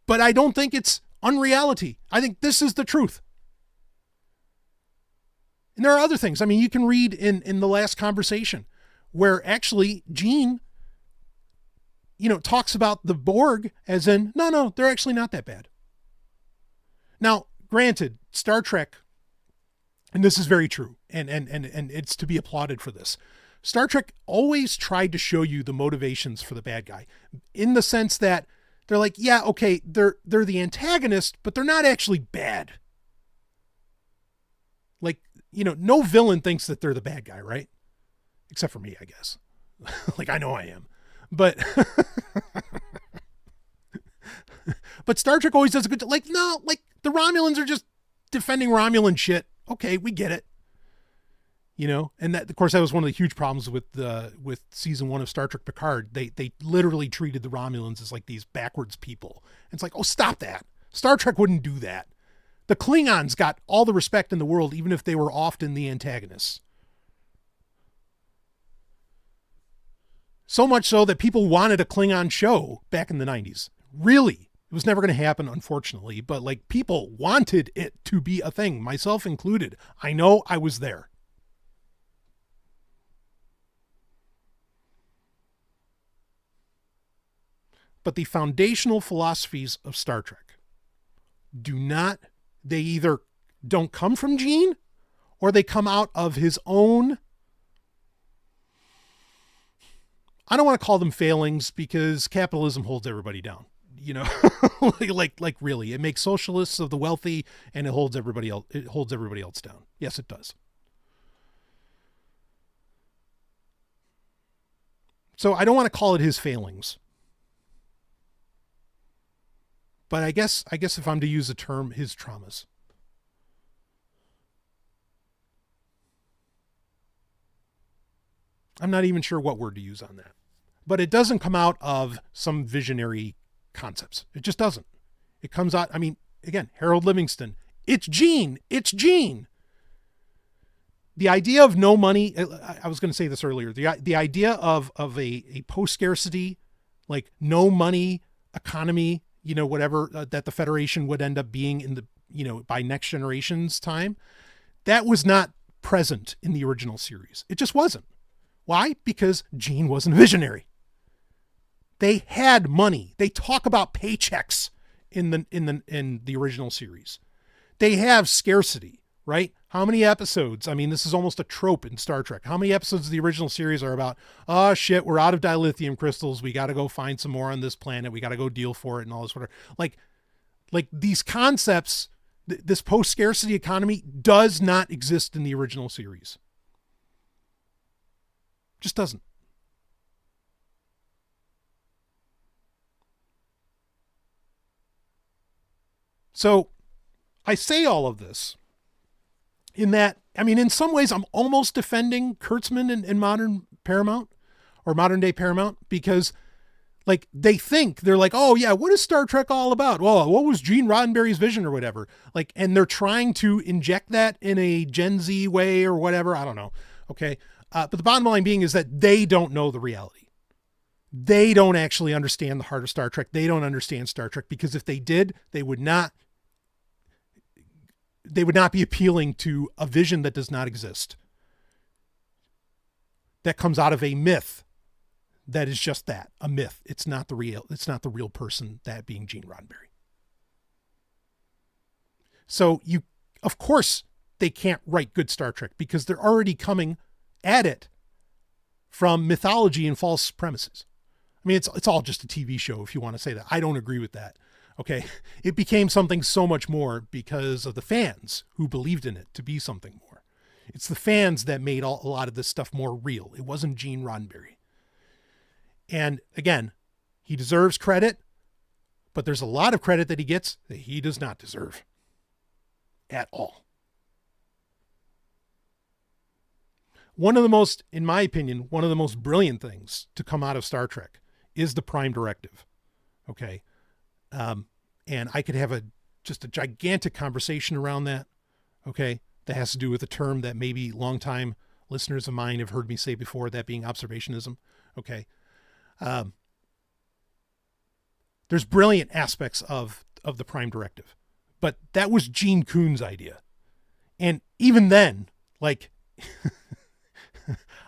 But I don't think it's unreality. I think this is the truth. And there are other things. I mean, you can read in the last conversation where actually Gene, talks about the Borg as in, no, they're actually not that bad. Now, granted, Star Trek, and this is very true, and it's to be applauded for this. Star Trek always tried to show you the motivations for the bad guy in the sense that they're like, yeah, okay, they're the antagonist, but they're not actually bad. Like, no villain thinks that they're the bad guy, right? Except for me, I guess. Like, I know I am. But but Star Trek always does a good, the Romulans are just defending Romulan shit. Okay, we get it. And that, of course, that was one of the huge problems with season 1 of Star Trek Picard. They literally treated the Romulans as like these backwards people. And it's like, oh, stop that. Star Trek wouldn't do that. The Klingons got all the respect in the world, even if they were often the antagonists. So much so that people wanted a Klingon show back in the 90s. Really. It was never going to happen, unfortunately, but people wanted it to be a thing, myself included. I know I was there. But the foundational philosophies of Star Trek they either don't come from Gene or they come out of his own, I don't want to call them failings because capitalism holds everybody down. Like really, it makes socialists of the wealthy and it holds everybody else down. Yes, it does. So I don't want to call it his failings. But I guess if I'm to use the term, his traumas. I'm not even sure what word to use on that. But it doesn't come out of some visionary concepts. It just doesn't. It comes out, again, Harold Livingston. It's Gene. The idea of no money, I was going to say this earlier, the idea of a post-scarcity, like no money economy, whatever that the Federation would end up being in the, by Next Generation's time, that was not present in the original series. It just wasn't. Why? Because Gene wasn't a visionary. They had money. They talk about paychecks in the original series. They have scarcity, right? How many episodes? This is almost a trope in Star Trek. How many episodes of the original series are about, oh shit, we're out of dilithium crystals. We got to go find some more on this planet. We got to go deal for it and all this whatever. Like these concepts, this post-scarcity economy does not exist in the original series. Just doesn't. So I say all of this in that, in some ways I'm almost defending Kurtzman in modern Paramount or modern day Paramount because they're like, oh yeah, what is Star Trek all about? Well, what was Gene Roddenberry's vision or whatever? And they're trying to inject that in a Gen Z way or whatever. I don't know. Okay. But the bottom line being is that they don't know the reality. They don't actually understand the heart of Star Trek. They don't understand Star Trek because if they did, they would not be appealing to a vision that does not exist. That comes out of a myth that is just that, a myth. It's not the real person, that being Gene Roddenberry. So of course they can't write good Star Trek because they're already coming at it from mythology and false premises. It's all just a TV show if you want to say that. I don't agree with that. Okay. It became something so much more because of the fans who believed in it to be something more. It's the fans that made a lot of this stuff more real. It wasn't Gene Roddenberry. And again, he deserves credit, but there's a lot of credit that he gets that he does not deserve at all. In my opinion, one of the most brilliant things to come out of Star Trek is the Prime Directive. Okay. And I could have just a gigantic conversation around that. Okay. That has to do with a term that maybe longtime listeners of mine have heard me say before, that being observationism. Okay. There's brilliant aspects of the prime directive, but that was Gene Kuhn's idea. And even then, like,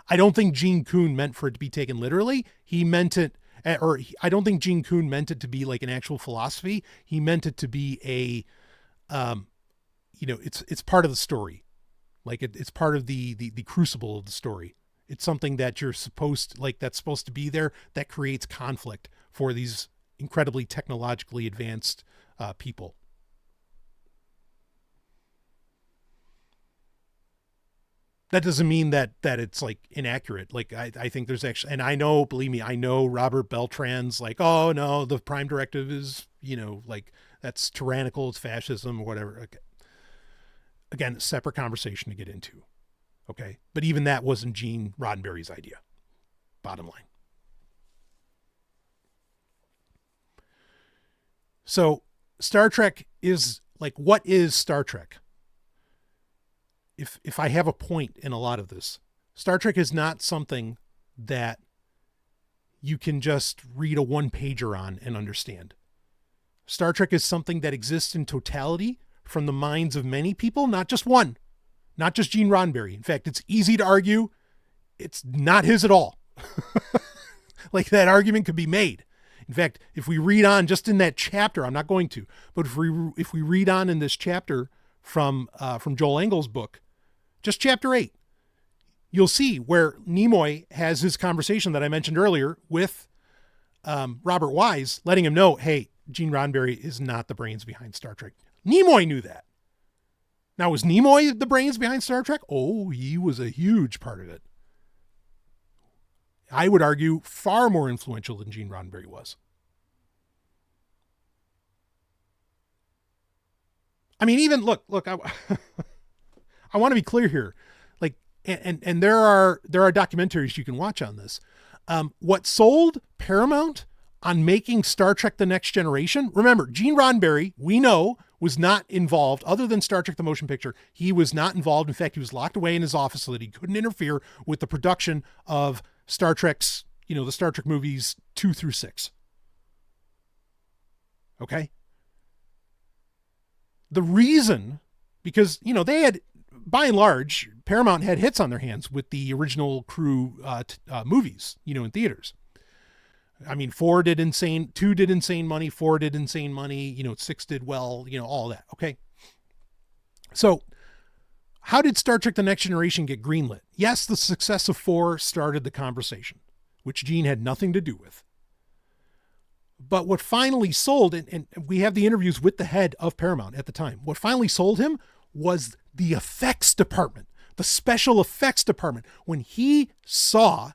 I don't think Gene Kuhn meant for it to be taken literally. He meant it, or I don't think Gene Kuhn meant it to be like an actual philosophy. He meant it to be it's part of the story. Like it's part of the crucible of the story. It's something that you're that's supposed to be there, that creates conflict for these incredibly technologically advanced people. That doesn't mean that it's like inaccurate. Like I think there's actually, and I know, believe me, I know Robert Beltran's like, oh no, the prime directive is, like that's tyrannical, it's fascism or whatever. Okay. Again, separate conversation to get into. Okay. But even that wasn't Gene Roddenberry's idea. Bottom line. So Star Trek is like, what is Star Trek? If I have a point in a lot of this, Star Trek is not something that you can just read a one-pager on and understand. Star Trek is something that exists in totality from the minds of many people, not just one, not just Gene Roddenberry. In fact, it's easy to argue it's not his at all. Like that argument could be made. In fact, if we read on just in that chapter, I'm not going to, but if we read on in this chapter from Joel Engel's book, just chapter 8, you'll see where Nimoy has his conversation that I mentioned earlier with Robert Wise, letting him know, hey, Gene Roddenberry is not the brains behind Star Trek. Nimoy knew that. Now, was Nimoy the brains behind Star Trek? Oh, he was a huge part of it. I would argue far more influential than Gene Roddenberry was. I mean, even look, I want to be clear here. Like, and there are documentaries you can watch on this. What sold Paramount on making Star Trek The Next Generation? Remember, Gene Roddenberry, we know, was not involved, other than Star Trek The Motion Picture. He was not involved. In fact, he was locked away in his office so that he couldn't interfere with the production of Star Trek's, the Star Trek movies 2 through 6. Okay? The reason, because, they had, by and large, Paramount had hits on their hands with the original crew movies, in theaters. I mean, 4 did insane, 2 did insane money, 4 did insane money, 6 did well, all that. Okay. So how did Star Trek The Next Generation get greenlit? Yes, the success of 4 started the conversation, which Gene had nothing to do with. But what finally sold, and we have the interviews with the head of Paramount at the time, what finally sold him was the effects department, the special effects department. When he saw,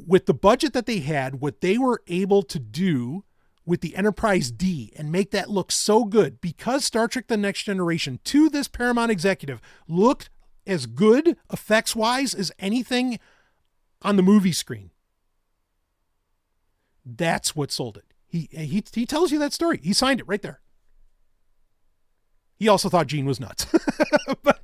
with the budget that they had, what they were able to do with the Enterprise D and make that look so good, because Star Trek The Next Generation, to this Paramount executive, looked as good effects-wise as anything on the movie screen. That's what sold it. He tells you that story. He signed it right there. He also thought Gene was nuts, but,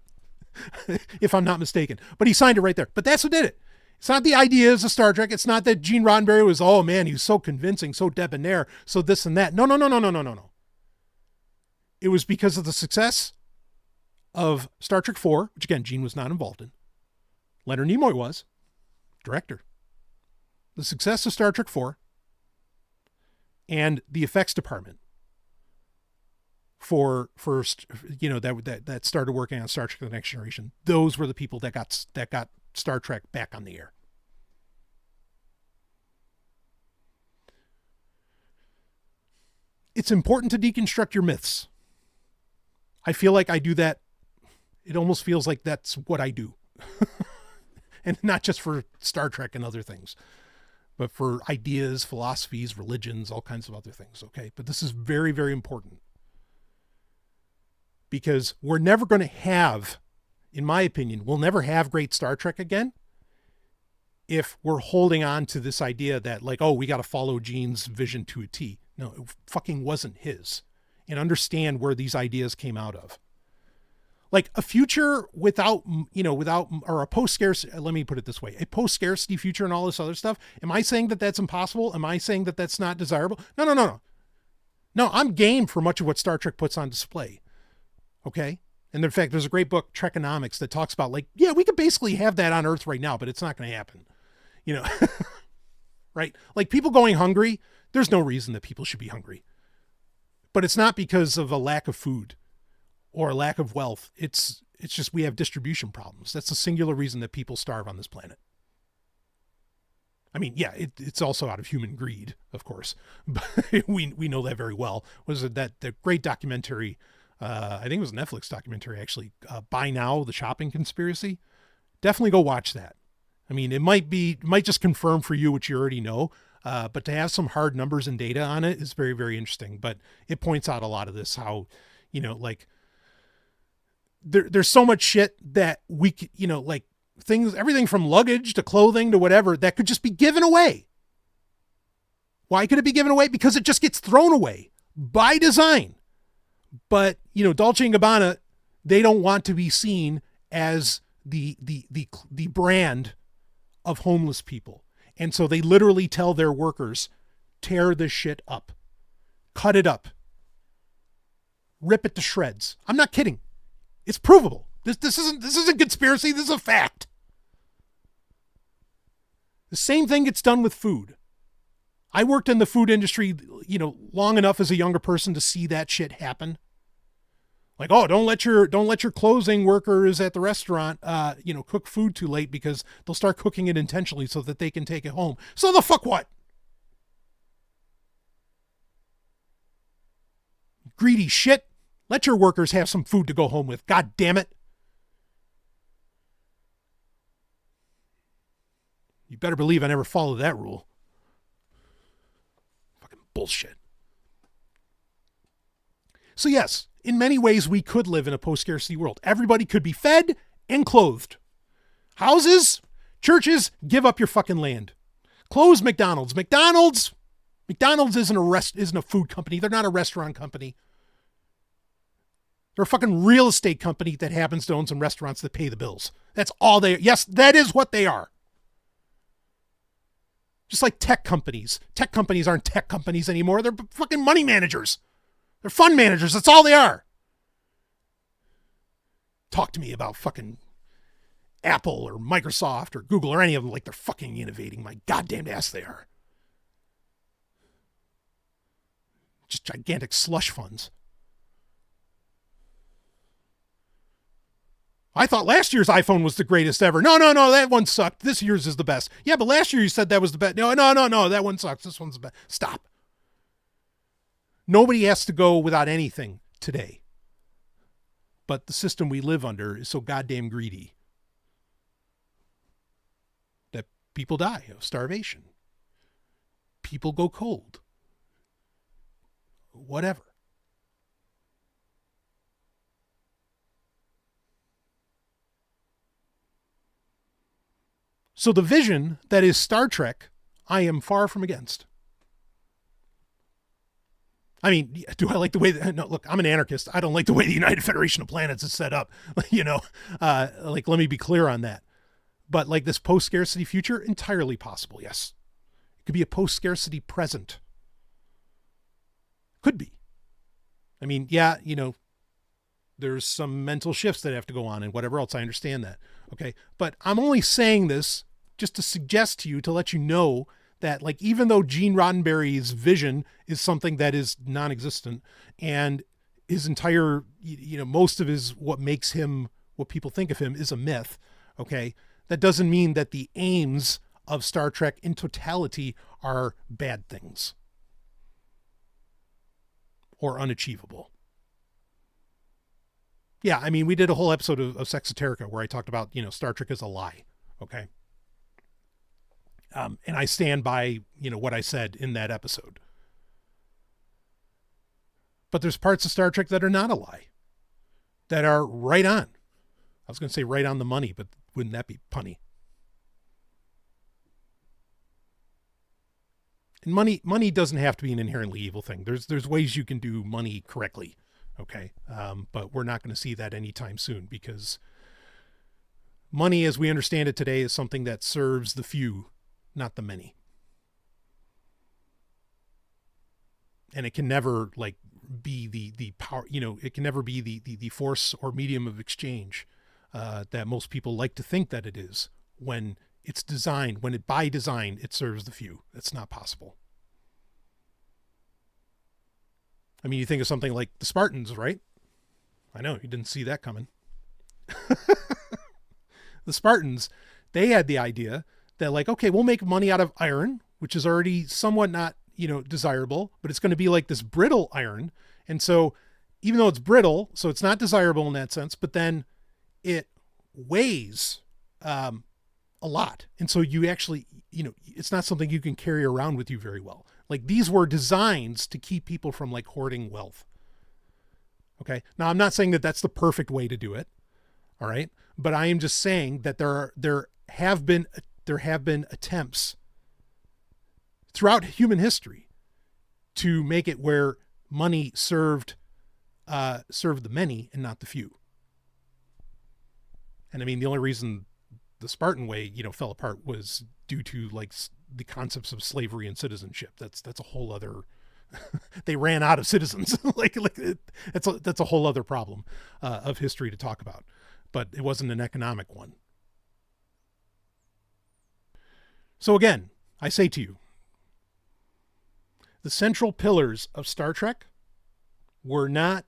if I'm not mistaken. But he signed it right there. But that's what did it. It's not the ideas of Star Trek. It's not that Gene Roddenberry was, oh man, he was so convincing, so debonair, so this and that. No. It was because of the success of Star Trek 4, which again, Gene was not involved in. Leonard Nimoy was director. The success of Star Trek 4 and the effects department for that started working on Star Trek The Next Generation. Those were the people that got Star Trek back on the air. It's important to deconstruct your myths. I feel like I do that. It almost feels like that's what I do. And not just for Star Trek and other things, but for ideas, philosophies, religions, all kinds of other things. Okay. But this is very, very important, because we're never going to have, in my opinion, we'll never have great Star Trek again if we're holding on to this idea that, like, oh, we got to follow Gene's vision to a T. No, it fucking wasn't his. And understand where these ideas came out of. Like a future without, or a post-scarcity, let me put it this way, a post-scarcity future and all this other stuff. Am I saying that that's impossible? Am I saying that that's not desirable? No, no, no, no. No, I'm game for much of what Star Trek puts on display. Okay? And in fact, there's a great book, Trekonomics, that talks about like, yeah, we could basically have that on Earth right now, but it's not going to happen. Right? Like people going hungry, there's no reason that people should be hungry. But it's not because of a lack of food or a lack of wealth. It's just we have distribution problems. That's the singular reason that people starve on this planet. I mean, yeah, it's also out of human greed, of course. But we know that very well. Was it that the great documentary, I think it was a Netflix documentary actually, Buy Now, The Shopping Conspiracy? Definitely go watch that. I mean, it might just confirm for you what you already know, but to have some hard numbers and data on it is very, very interesting. But it points out a lot of this, how, like there's so much shit that we, like things, everything from luggage to clothing to whatever that could just be given away. Why could it be given away? Because it just gets thrown away by design. But, Dolce & Gabbana, they don't want to be seen as the brand of homeless people. And so they literally tell their workers, tear this shit up, cut it up, rip it to shreds. I'm not kidding. It's provable. This isn't conspiracy. This is a fact. The same thing gets done with food. I worked in the food industry, long enough as a younger person to see that shit happen. Like, oh, don't let your closing workers at the restaurant, cook food too late because they'll start cooking it intentionally so that they can take it home. So the fuck what? Greedy shit. Let your workers have some food to go home with. God damn it. You better believe I never followed that rule. Fucking bullshit. So yes, in many ways we could live in a post-scarcity world. Everybody could be fed and clothed. Houses, churches, give up your fucking land. Close McDonald's. McDonald's isn't a food company. They're not a restaurant company. They're a fucking real estate company that happens to own some restaurants that pay the bills. That's all they are. Yes, that is what they are. Just like tech companies. Tech companies aren't tech companies anymore. They're fucking money managers. They're fund managers. That's all they are. Talk to me about fucking Apple or Microsoft or Google or any of them like they're fucking innovating. My goddamn ass they are. Just gigantic slush funds. I thought last year's iPhone was the greatest ever. No, that one sucked. This year's is the best. Yeah, but last year you said that was the best. No, that one sucks. This one's the best. Stop. Nobody has to go without anything today. But the system we live under is so goddamn greedy that people die of starvation. People go cold. Whatever. So the vision that is Star Trek, I am far from against. I mean, do I like the way that, no, look, I'm an anarchist. I don't like the way the United Federation of Planets is set up, let me be clear on that. But like this post-scarcity future, entirely possible. Yes. It could be a post-scarcity present. Could be. I mean, yeah, there's some mental shifts that have to go on and whatever else. I understand that. Okay. But I'm only saying this just to suggest to you, to let you know that like, even though Gene Roddenberry's vision is something that is non-existent and his entire, most of his, what makes him, what people think of him is a myth. Okay. That doesn't mean that the aims of Star Trek in totality are bad things or unachievable. Yeah, I mean, we did a whole episode of Sexoterica where I talked about, Star Trek is a lie. Okay. And I stand by, what I said in that episode. But there's parts of Star Trek that are not a lie, that are right on. I was going to say right on the money, but wouldn't that be punny? And money doesn't have to be an inherently evil thing. There's ways you can do money correctly. Okay. But we're not going to see that anytime soon, because money as we understand it today is something that serves the few, not the many. And it can never like be the power, it can never be the force or medium of exchange that most people like to think that it is when it's designed, by design, it serves the few. That's not possible. I mean, you think of something like the Spartans, right? I know, you didn't see that coming. The Spartans, they had the idea that like, okay, we'll make money out of iron, which is already somewhat not, desirable, but it's going to be like this brittle iron. And so even though it's brittle, so it's not desirable in that sense, but then it weighs a lot. And so you actually, it's not something you can carry around with you very well. Like these were designs to keep people from like hoarding wealth. Okay. Now I'm not saying that that's the perfect way to do it. All right. But I am just saying that there have been attempts throughout human history to make it where money served the many and not the few. And I mean, the only reason the Spartan way, fell apart was due to like the concepts of slavery and citizenship. That's a whole other, they ran out of citizens. That's a whole other problem of history to talk about, but it wasn't an economic one. So again, I say to you, the central pillars of Star Trek were not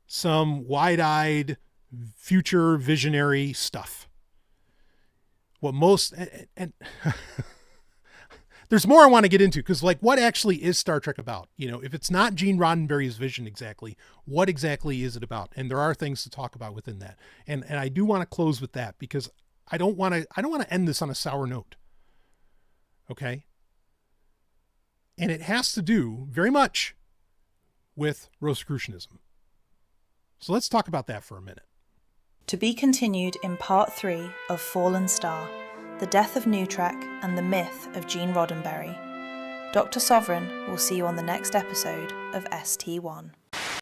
some wide-eyed future visionary stuff. What most, and there's more I want to get into, because like what actually is Star Trek about? If it's not Gene Roddenberry's vision exactly, what exactly is it about? And there are things to talk about within that. And I do want to close with that, because I don't want to end this on a sour note. Okay? And it has to do very much with Rosicrucianism. So let's talk about that for a minute. To be continued in part 3 of Fallen Star, the death of Neutrek and the myth of Gene Roddenberry. Dr. Sovryn will see you on the next episode of ST-1.